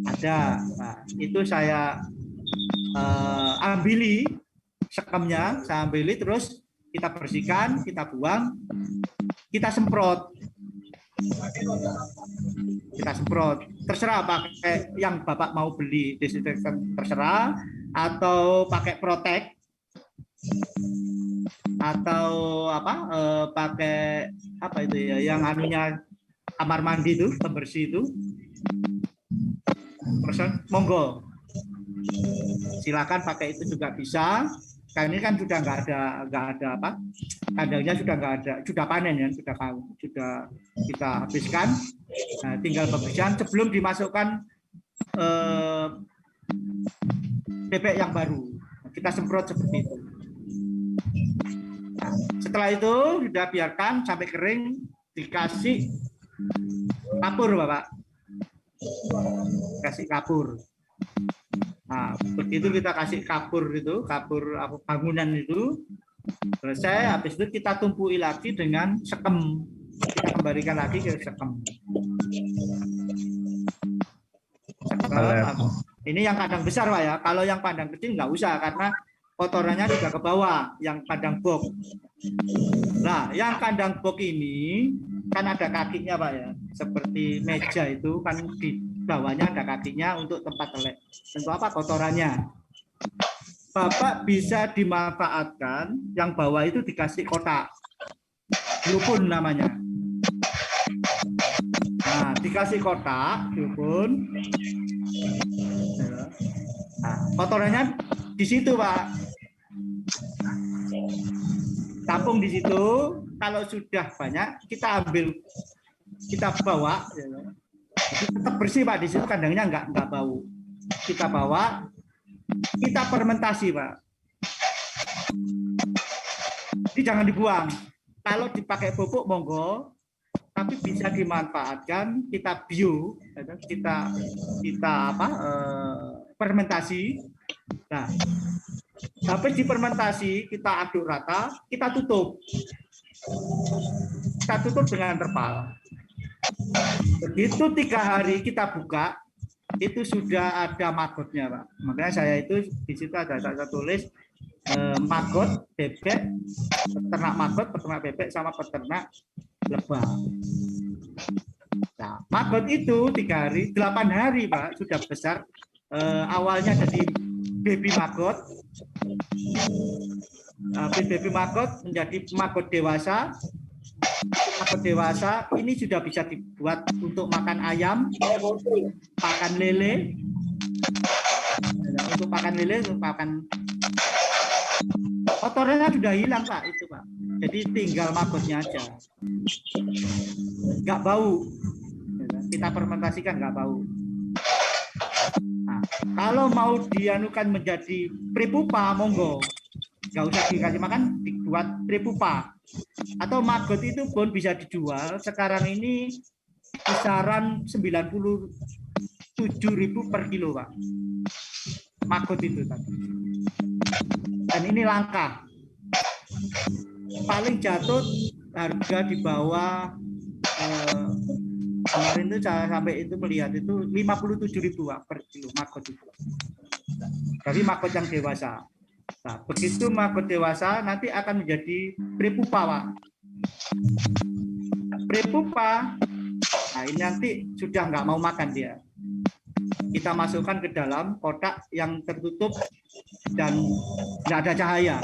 A: ada. Nah, itu saya ambili sekemnya, saya ambili, terus kita bersihkan, kita buang, kita semprot. Terserah pakai yang Bapak mau beli disinfektan, terserah, atau pakai Protek, atau pakai itu ya, yang anunya kamar mandi itu, pembersih itu. Monggo, silakan pakai itu juga bisa. Karena ini kan sudah nggak ada kandangnya sudah nggak ada, sudah panen ya, sudah kita habiskan. Nah, tinggal pembersihan sebelum dimasukkan bebek yang baru, kita semprot seperti itu. Nah, setelah itu sudah biarkan sampai kering, dikasih kapur Bapak, kasih kapur. Nah, begitu kita kasih kapur bangunan itu selesai, habis itu kita tumpui lagi dengan sekem, kita kembalikan lagi ke sekem. Ini yang kandang besar Pak ya, kalau yang kandang kecil nggak usah karena kotorannya sudah ke bawah, yang kandang box. Nah, yang kandang box ini kan ada kakinya Pak ya, seperti meja itu kan di bawahnya ada kakinya untuk tempat telek. Tentu kotorannya. Bapak bisa dimanfaatkan yang bawah itu dikasih kotak. Dupun namanya. Nah, dikasih kotak, dupun. Nah, kotorannya di situ Pak. Tampung di situ, kalau sudah banyak kita ambil, kita bawa, tetap bersih Pak, di situ kandangnya nggak bau. Kita bawa, kita fermentasi Pak. Jadi jangan dibuang. Kalau dipakai pupuk monggo, tapi bisa dimanfaatkan, kita bio, kita fermentasi. Nah, sampai difermentasi, kita aduk rata, kita tutup. Kita tutup dengan terpal. Begitu 3 hari kita buka, itu sudah ada magotnya Pak. Makanya saya itu di situ ada saya tulis magot bebek, peternak magot, peternak bebek sama peternak lebah. Nah, magot itu 3 hari, 8 hari Pak sudah besar. Awalnya jadi baby magot, baby magot menjadi magot dewasa. Magot dewasa ini sudah bisa dibuat untuk makan ayam, pakan lele, untuk pakan lele, untuk pakan. Kotorannya sudah hilang Pak itu Pak. Jadi tinggal magotnya aja, nggak bau. Kita fermentasikan nggak bau. Nah, kalau mau dianukan menjadi prepupa, monggo. Nggak usah dikasih makan, dibuat prepupa. Atau magot itu pun bisa dijual. Sekarang ini kisaran 97.000 per kilo Pak. Magot itu tadi. Dan ini langka. Paling jatuh harga di bawah kemarin itu saya sampai itu melihat itu 57.000 per kilo magot itu. Tapi magot yang dewasa. Nah, begitu magot dewasa nanti akan menjadi prepupa Pak. Prepupa, nah ini nanti sudah nggak mau makan dia. Kita masukkan ke dalam kotak yang tertutup dan nggak ada cahaya.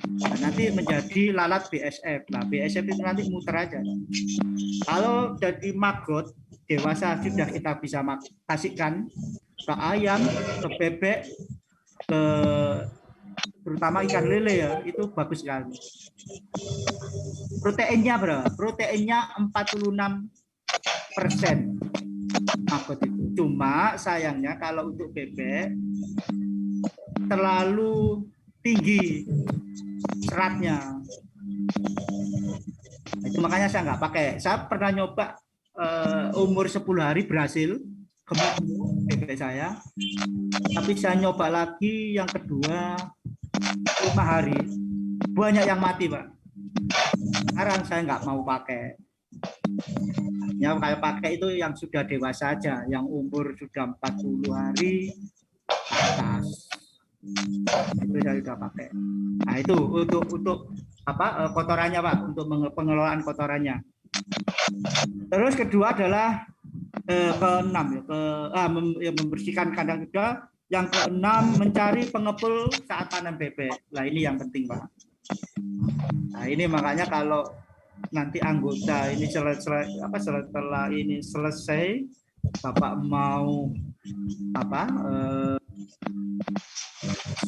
A: Nah, nanti menjadi lalat BSF. Nah, BSF itu nanti muter aja. Kalau jadi magot dewasa sudah kita bisa kasihkan ke ayam, ke bebek, ke terutama ikan lele ya, itu bagus sekali. Proteinnya berapa? Proteinnya 46% magot itu. Cuma sayangnya kalau untuk bebek terlalu tinggi seratnya. Itu makanya saya nggak pakai. Saya pernah nyoba umur 10 hari berhasil gemuk bebek saya. Tapi saya nyoba lagi yang kedua 5 hari. Banyak yang mati Pak. Sekarang saya nggak mau pakai. Ya kayak pakai itu yang sudah dewasa aja, yang umur sudah 40 hari atas. Itu saya sudah pakai. Nah itu untuk apa kotorannya Pak, untuk pengelolaan kotorannya. Terus kedua adalah keenam ya, membersihkan kandang juga. Yang keenam mencari pengepul saat panen bebek. Nah ini yang penting Pak. Nah ini makanya kalau nanti anggota ini setelah ini selesai, Bapak mau apa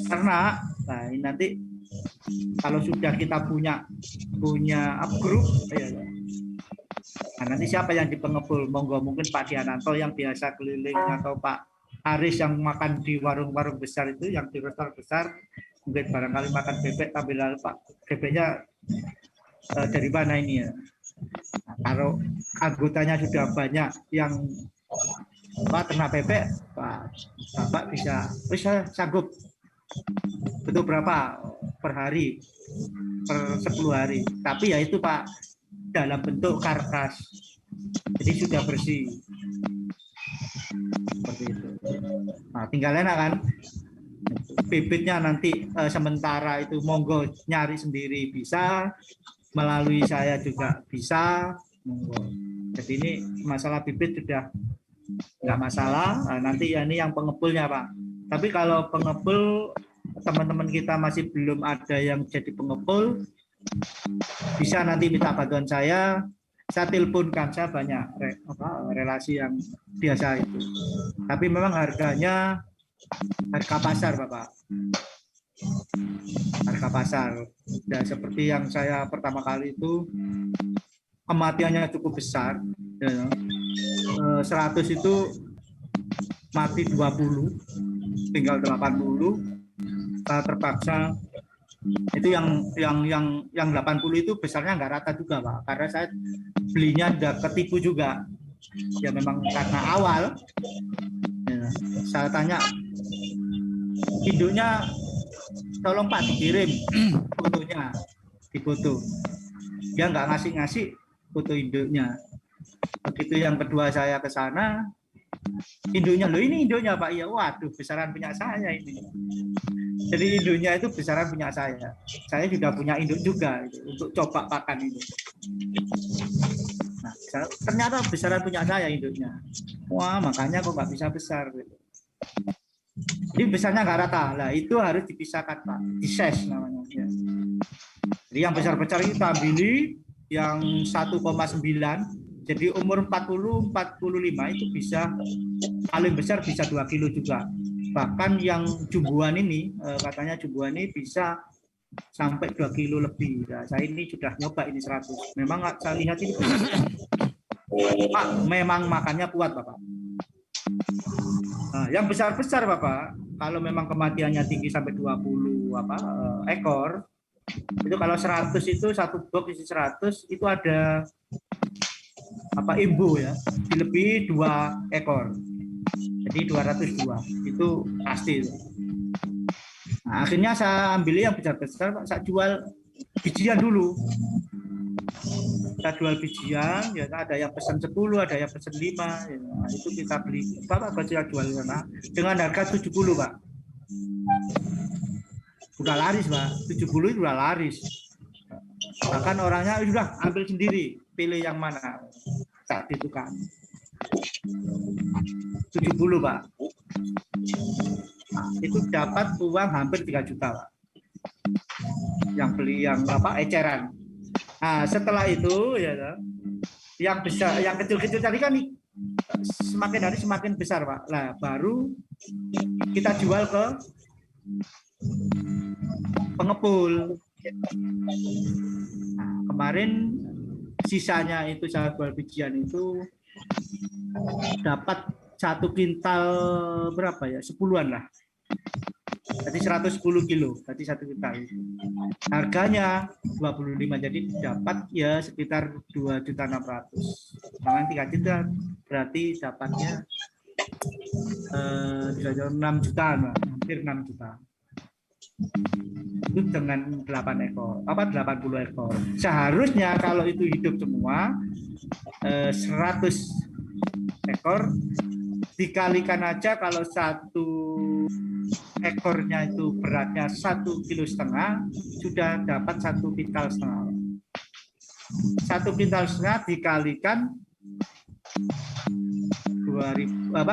A: ternak, nah ini nanti kalau sudah kita punya grup, nah nanti siapa yang dipengepul, monggo mungkin Pak Diananto yang biasa keliling atau Pak Aris yang makan di warung-warung besar itu, yang di restoran besar, mungkin barangkali makan bebek, tapi lalu Pak bebeknya dari mana ini ya? Nah, kalau anggotanya sudah banyak yang ternak bebek, Bapak bisa sanggup betul berapa per hari, per 10 hari. Tapi ya itu Pak dalam bentuk karkas, jadi sudah bersih seperti itu. Nah, tinggal enak kan? Bibitnya nanti sementara itu monggo nyari sendiri bisa. Melalui saya juga bisa. Jadi ini masalah bibit sudah nggak masalah. Nah, nanti ya ini yang pengepulnya Pak. Tapi kalau pengepul teman-teman kita masih belum ada yang jadi pengepul, bisa nanti minta bantuan saya teleponkan. Saya banyak relasi yang biasa itu. Tapi memang harganya harga pasar, Bapak. Harga pasar. Dan seperti yang saya pertama kali itu kematiannya cukup besar. Ya. 100 itu mati 20, tinggal 80. Saya terpaksa itu yang 80 itu besarnya nggak rata juga, Pak. Karena saya belinya udah ketipu juga. Ya memang karena awal. Ya, saya tanya induknya, tolong Pak dikirim fotonya, difoto. Dia nggak ngasih foto induknya. Begitu yang kedua saya ke sana, induknya, loh ini induknya Pak, iya, waduh besaran punya saya ini. Jadi induknya itu besaran punya saya. Saya juga punya induk juga itu, untuk coba pakan itu. Nah, ternyata besaran punya saya induknya. Wah, makanya kok nggak bisa besar. Gitu. Jadi besarnya nggak rata. Nah, itu harus dipisahkan, Pak. Dises namanya. Ya. Jadi yang besar-besar itu kita ambil yang 1,9. Jadi umur 40-45 itu bisa paling besar bisa 2 kilo juga. Bahkan yang jumbuan ini, katanya jumbuan ini bisa sampai 2 kilo lebih. Nah, saya ini sudah nyoba ini 100. Memang saya lihat ini Pak, memang makannya kuat, Bapak. Nah, yang besar-besar, Bapak, kalau memang kematiannya tinggi sampai 20 ekor, itu kalau 100 itu satu box isi 100 itu ada imbu ya, lebih 2 ekor. Jadi 202 itu pasti. Nah, akhirnya saya ambil yang besar-besar, saya jual bijian dulu. Kita jual bijian, ya ada yang pesan 10, ada yang pesan 5, ya, itu kita beli. Bapak kita jual dengan harga 70, Pak. Sudah laris, Pak. 70 itu sudah laris. Bahkan orangnya sudah ambil sendiri, pilih yang mana. Saat itu kan 70, Pak. Nah, itu dapat uang hampir 3 juta, Pak. Yang beli yang eceran. Nah, setelah itu ya yang besar, yang kecil-kecil tadi kan semakin hari semakin besar, Pak. Nah, baru kita jual ke pengepul. Nah, kemarin sisanya itu saya jual bijian itu dapat 1 kintal berapa ya? 10-an lah. Jadi 110 kilo, jadi 1 kintal. Harganya 25, jadi dapat ya sekitar 2.600.000. Jangan 3 juta, berarti dapatnya 6 jutaan, hampir 6 juta. Itu dengan 8 ekor, 80 ekor. Seharusnya kalau itu hidup semua 100 ekor dikalikan aja, kalau 1 ekornya itu beratnya 1,5 kilo, sudah dapat 1,5 kintal. 1,5 kintal dikalikan 25.000.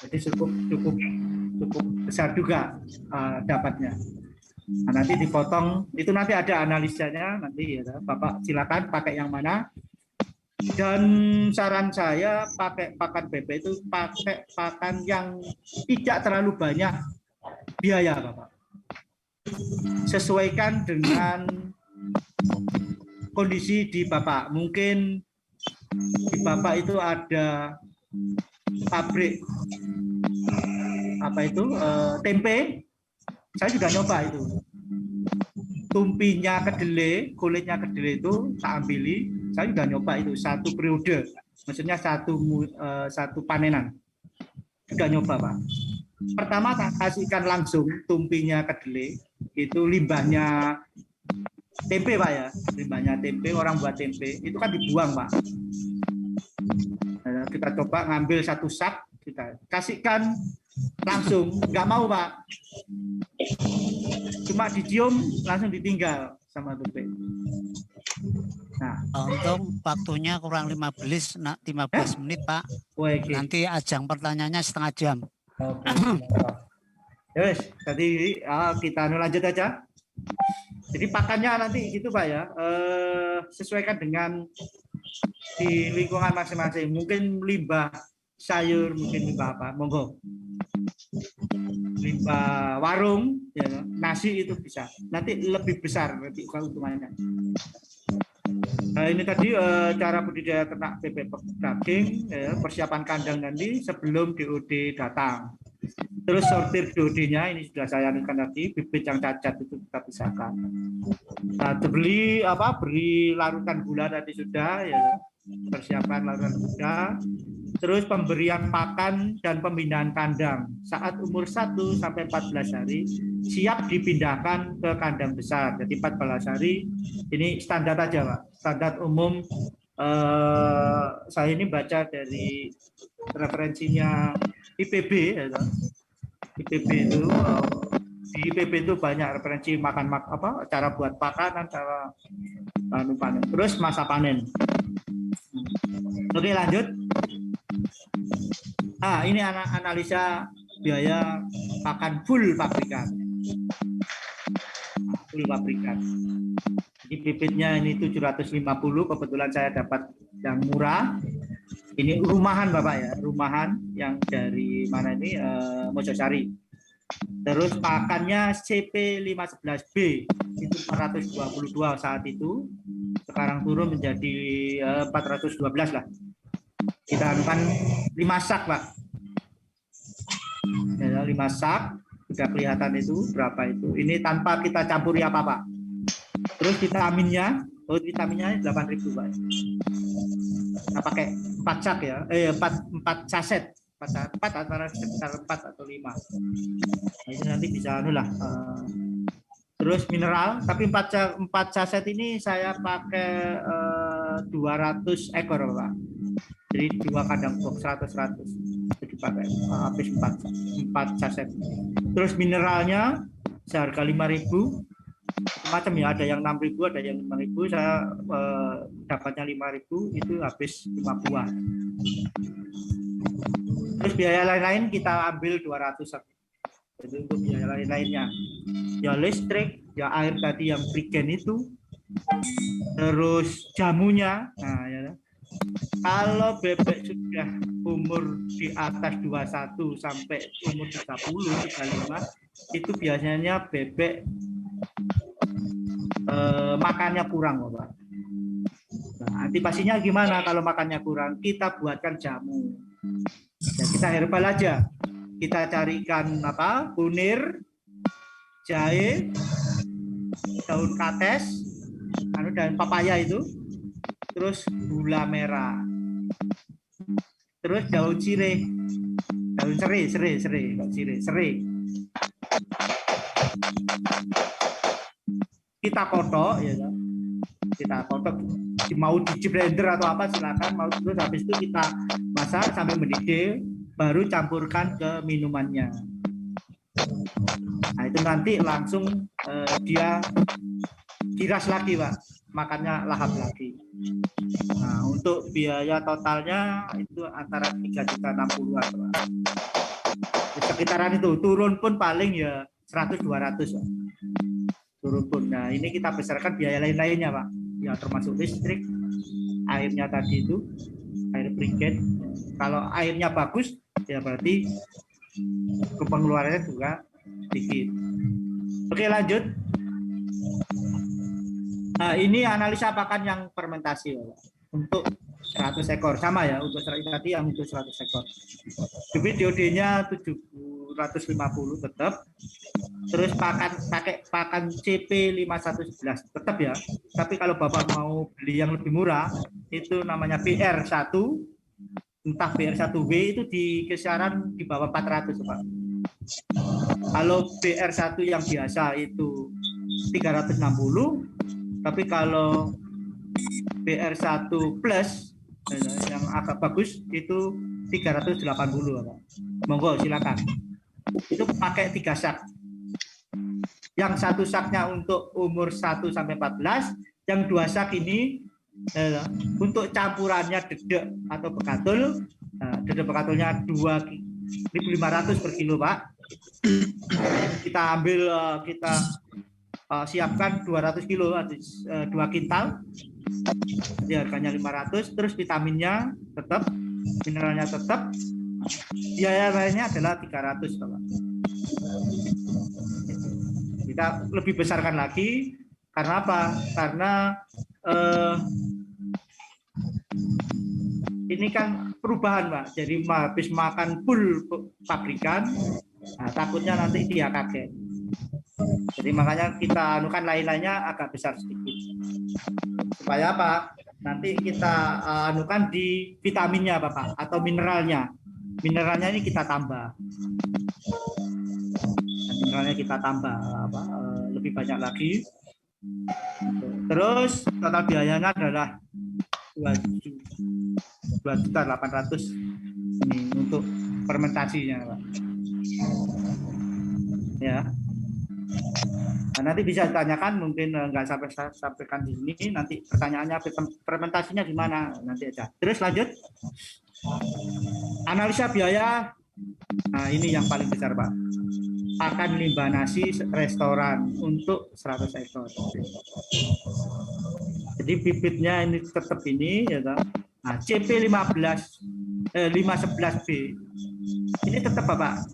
A: Jadi cukup besar juga dapatnya. Nah, nanti dipotong, itu nanti ada analisanya, nanti ya Bapak silakan pakai yang mana. Dan saran saya pakai pakan bebek itu pakai pakan yang tidak terlalu banyak biaya, Bapak. Sesuaikan dengan kondisi di Bapak. Mungkin di Bapak itu ada pabrik tempe. Saya juga nyoba itu. Tumpinya kedelai, kulitnya kedelai itu tak ambili. Saya juga nyoba itu 1 periode, maksudnya satu panenan. Sudah nyoba, Pak. Pertama tak kasihkan langsung tumpinya kedelai, itu limbahnya tempe, Pak ya. Limbahnya tempe, orang buat tempe, itu kan dibuang, Pak. Nah, kita coba ngambil 1 sak, kita kasihkan langsung, nggak mau, Pak. Cuma dicium langsung ditinggal sama bebek. Nah,
F: untung waktunya kurang 15 menit, Pak.
A: Oke.
F: Nanti ajang pertanyaannya setengah jam.
A: Oke. Yes, tadi kita lanjut aja. Jadi pakannya nanti gitu Pak ya, sesuaikan dengan di lingkungan masing-masing. Mungkin limbah sayur, mungkin limbah apa, monggo. Limbah warung, ya, nasi itu bisa. Nanti lebih besar nanti keuntungannya. Nah ini tadi cara budidaya ternak bebek daging, ya, persiapan kandang nanti sebelum DOD datang. Terus sortir DOD-nya ini sudah saya anukan tadi, bibit yang cacat itu kita pisahkan. Nah, beri larutan gula tadi sudah, ya, persiapan larutan gula. Terus pemberian pakan dan pembinaan kandang saat umur 1 sampai 14 hari siap dipindahkan ke kandang besar. Jadi 14 hari ini standar aja Pak, standar umum. Saya ini baca dari referensinya IPB, ya, IPB itu di IPB itu banyak referensi cara buat pakanan, cara panen, terus masa panen. Oke lanjut. Ini analisa biaya pakan full pabrikan. Full pabrikan. Jadi bibitnya ini 750, kebetulan saya dapat yang murah. Ini rumahan Bapak ya, rumahan yang dari mana ini, Mojosari. Terus pakannya CP511B itu 422 saat itu, sekarang turun menjadi 412 lah. Kita akan 5 sak Pak. Ya, 5 sak, sudah kelihatan itu berapa itu. Ini tanpa kita campuri apa-apa. Terus vitaminnya 8.000 Pak. Kita pakai 4 sak ya, 4 saset. 4 antara sekitar 4 atau 5. Nah, itu nanti bisa terus mineral, tapi 4 saset ini saya pakai 200 ekor Pak. Jadi 2 kandang box 100 itu dipakai habis 4 saset. Terus mineralnya seharga 5.000 macam ya, ada yang 6.000, ada yang 5.000. Saya dapatnya 5.000 itu habis 5 buah. Terus biaya lain-lain kita ambil 200. Itu untuk biaya lain-lainnya. Ya listrik, ya air tadi yang prigen itu. Terus jamunya. Nah, ya. Kalau bebek sudah umur di atas 21 sampai umur 30, 35, itu biasanya bebek makannya kurang Bapak. Nah, antisipasinya gimana kalau makannya kurang? Kita buatkan jamu. Ya, kita herbal aja. Kita carikan kunir, jahe, daun kates, dan papaya itu, terus gula merah, terus daun serai, kita kotok, ya, kita kotok. Mau di blender atau apa silakan, mau, terus habis itu kita masak sampai mendidih, baru campurkan ke minumannya. Nah itu nanti langsung dia diras lagi Pak, makannya lahap lagi. Nah untuk biaya totalnya itu antara 3.060.000 Pak. Di sekitaran itu, turun pun paling ya 100-200 Pak. Turun pun. Nah ini kita besarkan biaya lain-lainnya Pak. Ya termasuk listrik, airnya tadi itu, air briket. Kalau airnya bagus, ya berarti pengeluarannya juga sedikit. Oke lanjut. Nah ini analisa pakan yang fermentasi Pak. Untuk 100 ekor, sama ya, untuk tadi yang untuk 100 ekor. Bibit DOD-nya 750 tetap. Terus pakai pakan CP511 tetap ya. Tapi kalau Bapak mau beli yang lebih murah, itu namanya BR1, entah BR1W itu di kisaran di bawah 400 Pak. Kalau BR1 yang biasa itu 360, tapi kalau BR1 plus yang agak bagus itu 380 Pak. Monggo silakan. Itu pakai 3 sak. Yang 1 saknya untuk umur 1 sampai 14, yang 2 sak ini untuk campurannya dedek atau bekatul. Dedek bekatulnya 2.500 per kilo Pak. Kita ambil, kita siapkan 200 kilo, 2 kintal, jadi harganya 500, terus vitaminnya tetap, mineralnya tetap, biaya lainnya adalah 300, Bapak. Kita lebih besarkan lagi, karena apa? Karena ini kan perubahan, Pak. Jadi habis makan full pabrikan, nah, takutnya nanti dia kaget. Jadi makanya kita anukan lain-lainnya agak besar sedikit. Supaya apa? Nanti kita anukan di vitaminnya, Bapak, atau mineralnya. Mineralnya ini kita tambah. Mineralnya kita tambah lebih banyak lagi. Terus total biayanya adalah 2.800.000 ini untuk fermentasinya, Pak. Ya. Nah, nanti bisa ditanyakan, mungkin nggak sampai sampaikan di sini. Nanti pertanyaannya fermentasinya gimana nanti aja. Terus lanjut. Analisa biaya. Nah, ini yang paling besar, Pak. Pakan limbah nasi restoran untuk 100 ekor. Jadi bibitnya ini tetap ini, ya kan? Nah, CP511B ini tetap, Bapak.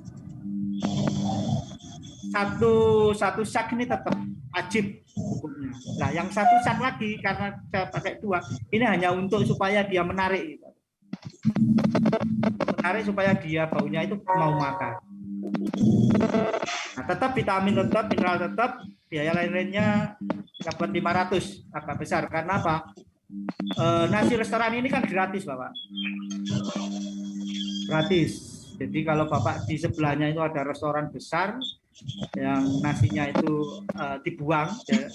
A: Satu sak ini tetap wajib hukumnya. Nah, yang satu sak lagi karena saya pakai 2, ini hanya untuk supaya dia menarik. Menarik supaya dia baunya itu mau makan. Nah, tetap vitamin tetap, mineral tetap, biaya lain-lainnya dapat 500, agak besar. Karena apa? Nasi restoran ini kan gratis, Bapak. Gratis. Jadi kalau Bapak di sebelahnya itu ada restoran besar yang nasinya itu dibuang, ya,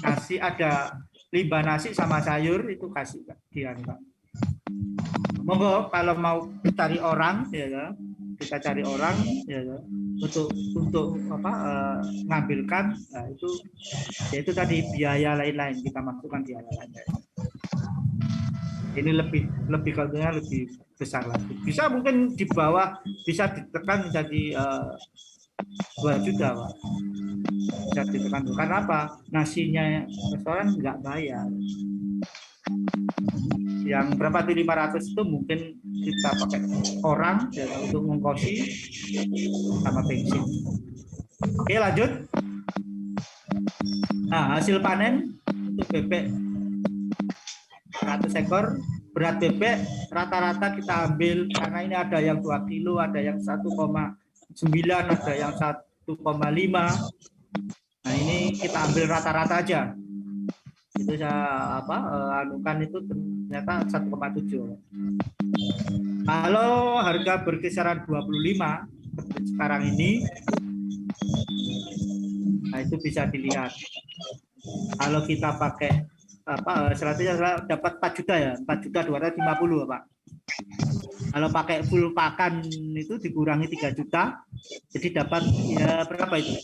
A: nasi ada limbah nasi sama sayur itu kasih dia, Pak. Monggo kalau mau cari orang, ya, kita cari orang, ya, untuk apa ngambilkan, nah, itu yaitu tadi biaya lain-lain kita masukkan biaya lain-lain. Ini lebih katanya lebih besar lagi. Bisa mungkin di bawah bisa ditekan jadi 2 juta, Pak. Bisa ditekan. Karena apa? Nasinya restoran nggak bayar. Yang berapa di 500 itu mungkin kita pakai orang, ya, untuk mengkosi sama bensin. Oke, lanjut. Nah, hasil panen untuk bebek 100 ekor, berat bebek rata-rata kita ambil, karena ini ada yang 2 kilo, ada yang 1,9, ada yang 1,5. Nah, ini kita ambil rata-rata aja. Itu saya anukan itu ternyata 1,7. Kalau harga berkisaran 25 sekarang ini, nah itu bisa dilihat. Kalau kita pakai selanjutnya dapat 4 juta ya, 4.250.000, Pak. Kalau pakai full pakan itu dikurangi 3 juta, jadi dapat ya berapa itu?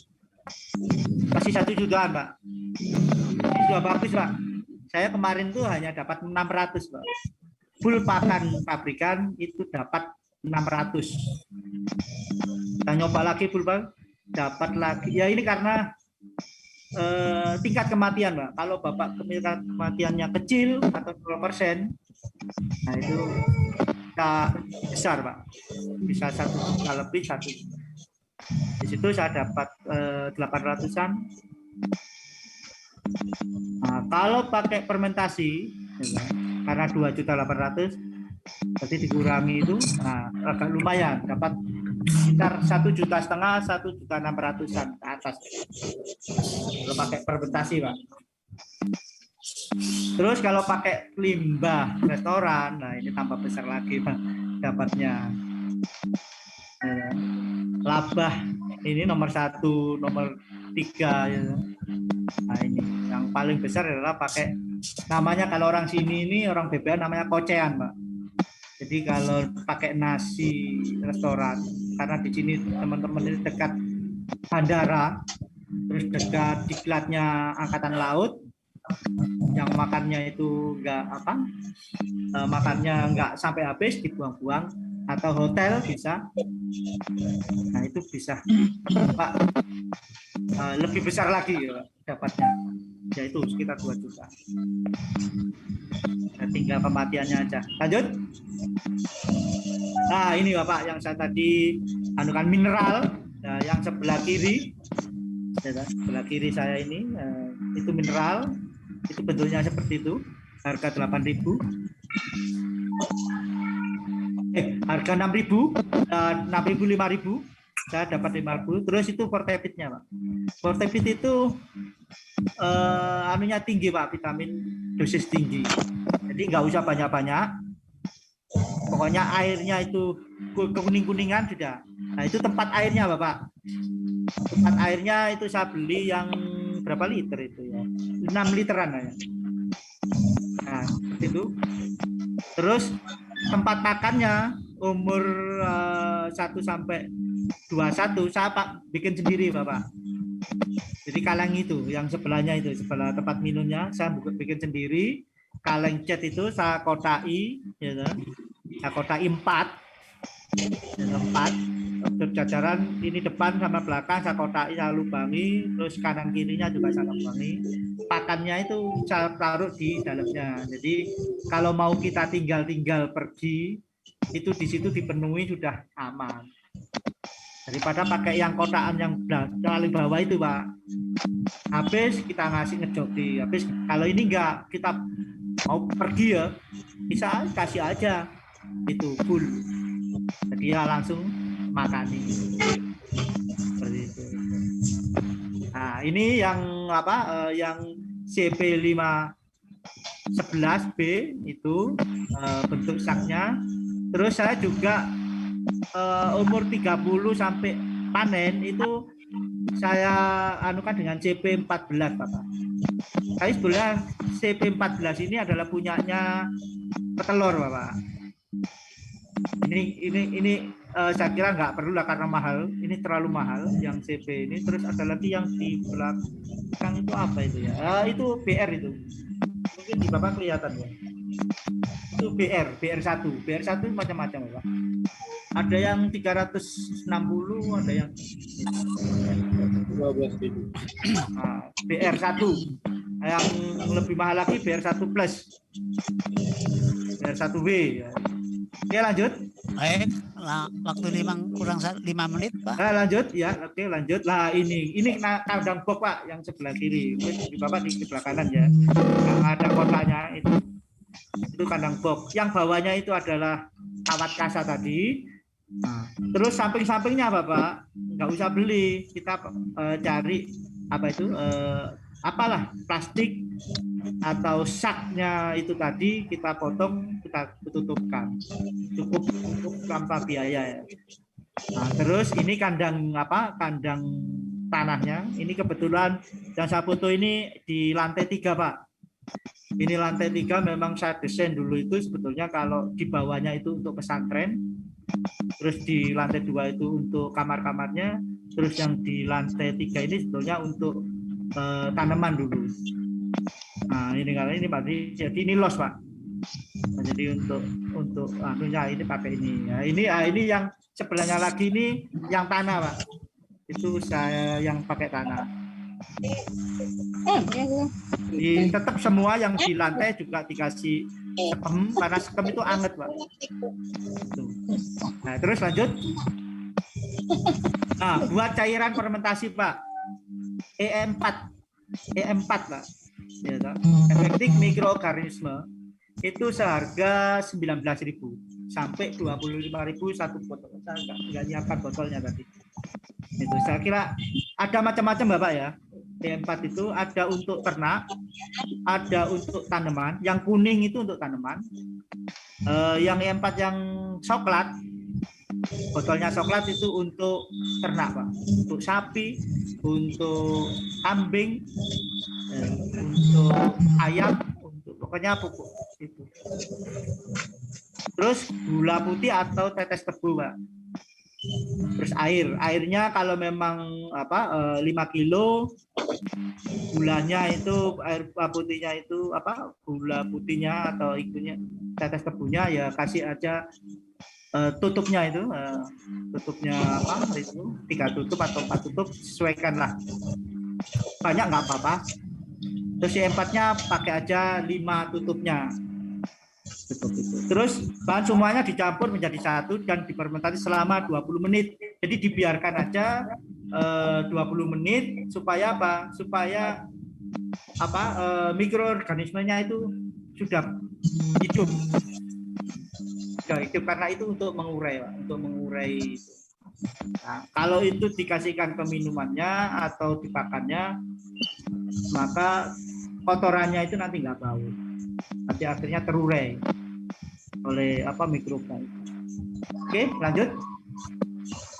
A: Masih 1 jutaan, Pak. Sudah bagus, Pak. Saya kemarin tuh hanya dapat 600, Pak. Full pakan pabrikan itu dapat 600. Kita nyoba lagi full pakan, dapat lagi. Ya ini karena tingkat kematian, Pak. Kalau Bapak tingkat kematiannya kecil atau 0%, nah itu besar, Pak. Bisa 1 juta lebih, 1 juta. Di situ saya dapat 800-an. Nah, kalau pakai fermentasi, karena 2.800.000, berarti dikurangi itu, nah, agak lumayan, dapat sekitar 1,5 juta, 1.600.000-an ke atas. Kalau pakai fermentasi, Pak. Terus kalau pakai limbah restoran, nah ini tambah besar lagi, Pak, dapatnya. Labah ini nomor 1, nomor 3, ya. Nah ini yang paling besar adalah pakai, namanya kalau orang sini ini orang BBA namanya kocean, Pak. Jadi kalau pakai nasi restoran, karena di sini teman-teman ini dekat bandara, terus dekat diklatnya Angkatan Laut, yang makannya itu makannya nggak sampai habis, dibuang-buang, atau hotel bisa. Nah itu bisa, Pak, lebih besar lagi, ya, Pak. dapatnya, yaitu sekitar 2 juta. Nah, tinggal kematiannya aja. Lanjut. Nah, ini Bapak yang saya tadi anukan mineral. Nah, yang sebelah kiri, sebelah kiri saya ini itu mineral. Itu bentuknya seperti itu. Harga 8.000. Harga 6.000, 6.000, 5.000. Saya dapat 5.000. Terus itu fortepitnya, Pak. Fortepit itu anunya tinggi, Pak, vitamin dosis tinggi. Jadi nggak usah banyak-banyak. Pokoknya airnya itu kuning-kuningan sudah. Nah, itu tempat airnya, Bapak. Tempat airnya itu saya beli yang berapa liter itu ya? 6 literan ya. Nah, seperti itu. Terus tempat makannya umur 1 sampai 21 saya bikin sendiri, Bapak. Jadi kaleng itu yang sebelahnya itu, sebelah tempat minumnya saya bikin sendiri. Kaleng cat itu saya kotai, ya kan? Saya kotai 4, berjajaran ini depan sama belakang saya kotai, saya lubangi, terus kanan kirinya juga saya lubangi. Pakannya itu saya taruh di dalamnya. Jadi kalau mau kita tinggal pergi itu di situ dipenuhi sudah aman. Daripada pakai yang kotaan yang paling bawah itu, Pak. Habis kita ngasih ngejoki. Habis kalau ini enggak, kita mau pergi ya, bisa kasih aja itu full. Jadi ya langsung makani. Seperti itu. Nah, ini yang apa? Yang CP511B itu bentuk saknya. Terus saya juga umur 30 sampai panen itu saya anukan dengan CP14, Bapak. Saya sebenarnya CP14 ini adalah punyanya petelur, Bapak. Ini saya kira nggak perlu lah karena mahal. Ini terlalu mahal yang CP ini. Terus ada lagi yang di belakang itu apa itu ya? Itu BR itu. Mungkin di Bapak kelihatan ya. Itu BR1. BR1 macam-macam, Bapak. Ada yang 360, ada yang
E: 12.000.
A: nah, BR1. Yang lebih mahal lagi BR1 Plus. BR1W ya. Oke, lanjut.
F: Baik, waktu kurang 5 menit, Pak.
A: Lanjut ya. Oke, lanjut. Lah ini kandang box, Pak, yang sebelah kiri. Di Bapak di sebelah kanan ya. Yang ada kotanya itu kandang box. Yang bawahnya itu adalah kawat kasa tadi. Nah, terus samping-sampingnya Bapak nggak usah beli, kita cari apa itu apalah plastik atau saknya itu tadi kita potong, kita tutupkan, cukup tanpa biaya ya. Nah, terus ini kandang tanahnya, ini kebetulan yang saya foto ini di lantai 3, Pak. Ini lantai 3 memang saya desain dulu itu sebetulnya kalau di bawahnya itu untuk pesantren, terus di lantai 2 itu untuk kamar-kamarnya, terus yang di lantai 3 ini sebetulnya untuk tanaman dulu. Nah, ini kalau ini Pak, jadi ini los, Pak. Nah, jadi untuk anunya ini pakai ini. Ya, ini yang sebelahnya lagi ini yang tanah, Pak. Itu saya yang pakai tanah. Tetap semua yang di lantai juga dikasih sekem, karena sekem itu anget, Pak. Tuh. Nah, terus lanjut. Nah, buat cairan fermentasi, Pak. EM4, Pak. Ya, efektif mikroorganisme itu seharga 19.000 sampai 25.000 satu botol. Saya nggak nyiapkan botolnya tadi. Itu saya kira ada macam-macam, Bapak ya. E4 itu ada untuk ternak, ada untuk tanaman. Yang kuning itu untuk tanaman. Yang E4 yang coklat, botolnya coklat itu untuk ternak, Pak. Untuk sapi, untuk kambing, untuk ayam, untuk pokoknya pupuk itu. Terus gula putih atau tetes tebu, Pak. Terus airnya kalau memang 5 kilo, gulanya itu air putihnya itu gula putihnya atau itunya tetes tebunya ya kasih aja tutupnya itu tutupnya itu 3 tutup atau 4 tutup, sesuaikan lah. banyak nggak apa-apa. Terus yang 4-nya pakai aja 5 tutupnya. Tutup itu. Terus bahan semuanya dicampur menjadi satu dan difermentasi selama 20 menit. Jadi dibiarkan aja 20 menit supaya apa? Supaya mikroorganismenya itu sudah hidup. Karena itu untuk mengurai, Pak. Untuk mengurai itu. Nah, kalau itu dikasihkan ke minumannya atau dipakannya, maka kotorannya itu nanti nggak bau, nanti akhirnya terurai oleh mikroba. Oke, lanjut.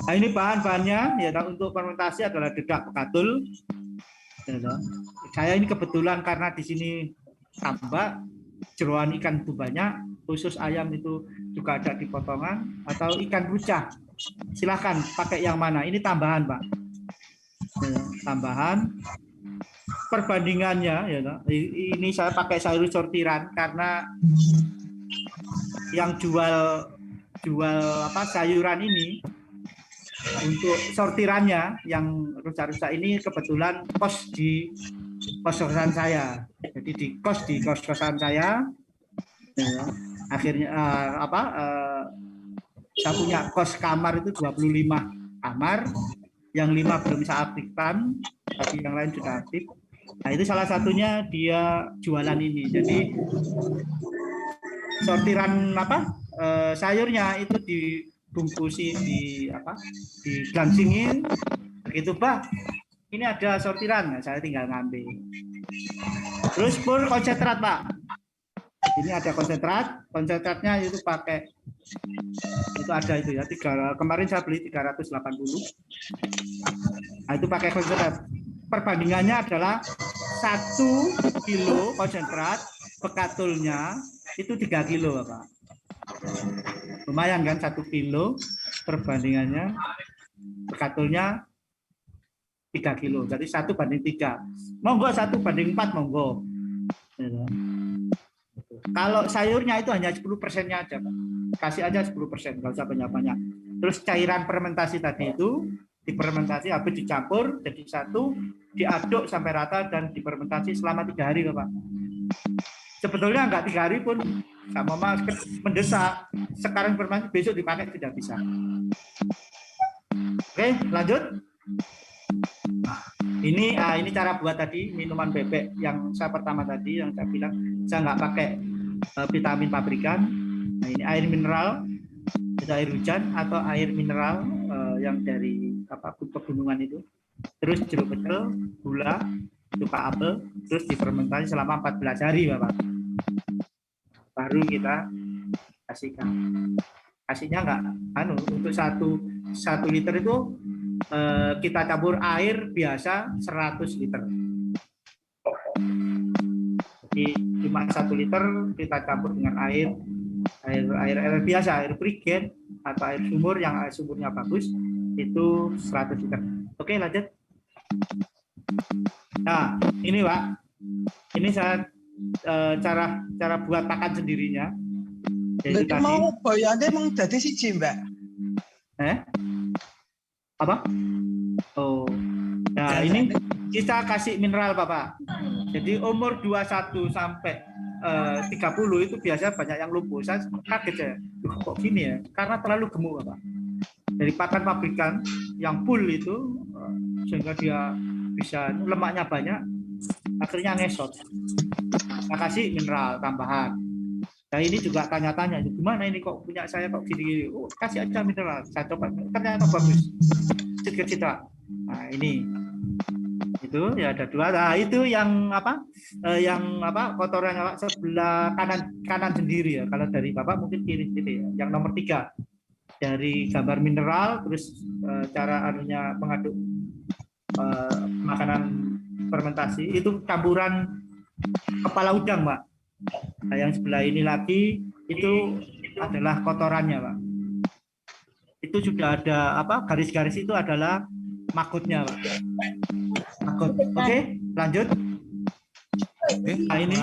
A: Nah, ini bahan-bahannya ya untuk fermentasi adalah dedak pekatul. Saya ini kebetulan karena di sini tambak, jeroan ikan itu banyak, khusus ayam itu juga ada di potongan, atau ikan rucah. Silahkan pakai yang mana. Ini tambahan, Pak. Tambahan. Perbandingannya ya, ini saya pakai sayur sortiran karena yang jual sayuran ini untuk sortirannya yang rusak-rusak ini kebetulan kos di kos-kosan saya. Jadi di kos-kosan saya ya, akhirnya saya punya kos kamar itu 25 kamar, yang 5 belum saya aktifkan, tapi yang lain sudah aktif. Nah, itu salah satunya dia jualan ini. Jadi sortiran sayurnya itu dibungkusi diglansingin begitu, Pak. Ini ada sortiran, saya tinggal ngambil. Terus pur konsentrat, Pak. Ini ada konsentratnya itu pakai itu ada itu ya, kemarin saya beli 380. Nah, itu pakai konsentrat. Perbandingannya adalah 1 kilo konsentrat, pekatulnya itu 3 kilo, Pak. Lumayan kan, 1 kilo perbandingannya, pekatulnya 3 kilo. Jadi 1:3. Monggo 1:4, monggo. Kalau sayurnya itu hanya 10%-nya aja, Pak. Kasih aja 10%, nggak usah banyak-banyak. Terus cairan fermentasi tadi itu difermentasi, habis dicampur jadi satu, diaduk sampai rata dan difermentasi selama 3 hari, Pak. Sebetulnya nggak 3 hari pun sama Mas mendesak. Sekarang fermentasi, besok dipakai tidak bisa. Oke, lanjut. Ini cara buat tadi minuman bebek yang saya pertama tadi yang saya bilang saya nggak pakai vitamin pabrikan. Nah, ini air mineral, itu air hujan atau air mineral yang dari pegunungan itu. Terus jeruk pecel, gula, cuka apel, terus difermentasi selama 14 hari, Bapak. Baru kita kasihkan. Kasihnya nggak untuk 1 liter itu kita campur air biasa 100 liter. Jadi cuma 1 liter kita campur dengan air biasa, air prigen atau air sumur yang sumurnya bagus itu 100 liter. Oke, lanjut. Nah, ini, Pak. Ini saya cara buat pakan sendirinya. Jadi tadi
G: mau bayarnya emang jadi siji, Mbak.
A: Apa? Oh. Nah, ini kita kasih mineral, Bapak. Jadi umur 21 sampai 30 itu biasa banyak yang lumpuh. Saya kaget ya. Kok gini ya? Karena terlalu gemuk, Bapak. Dari pakan pabrikan yang full itu sehingga dia bisa lemaknya banyak, akhirnya ngesot. Saya kasih mineral tambahan. Nah, ini juga tanya-tanya, gimana ini kok punya saya kok gini-gini? Oh, kasih aja mineral. Saya coba, ternyata bagus. Sedikit-sedikit. Nah, ini. Itu ya ada 2. Nah, itu yang kotorannya, Pak, sebelah kanan sendiri ya. Kalau dari Bapak mungkin kiri sendiri ya. Yang nomor 3. Dari gambar mineral, terus cara mengaduk makanan fermentasi itu campuran kepala udang, Pak. Nah, yang sebelah ini lagi itu adalah kotorannya, Pak. Itu sudah ada garis-garis itu adalah magotnya, Pak. Magot. Oke, lanjut. Nah, ini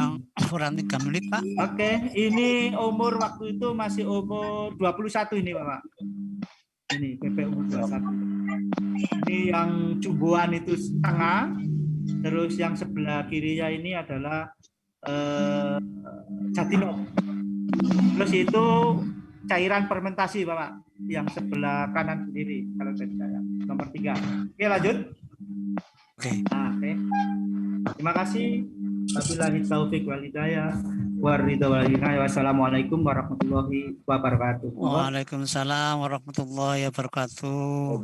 F: kurang 3 menit, Pak.
A: Oke, ini umur waktu itu masih umur 21 ini, Pak. Ini PP umur 21. Ini yang jumboan itu setengah, Terus yang sebelah kirinya ini adalah Jatinop. Terus itu cairan fermentasi Bapak, yang sebelah kanan sendiri kalau dari saya, nomor 3. Oke, lanjut.
F: Oke.
A: Nah, oke. Terima kasih. Wabillahi taufik wal hidayah. Wassalamualaikum warahmatullahi wabarakatuh.
F: Waalaikumsalam warahmatullahi wabarakatuh.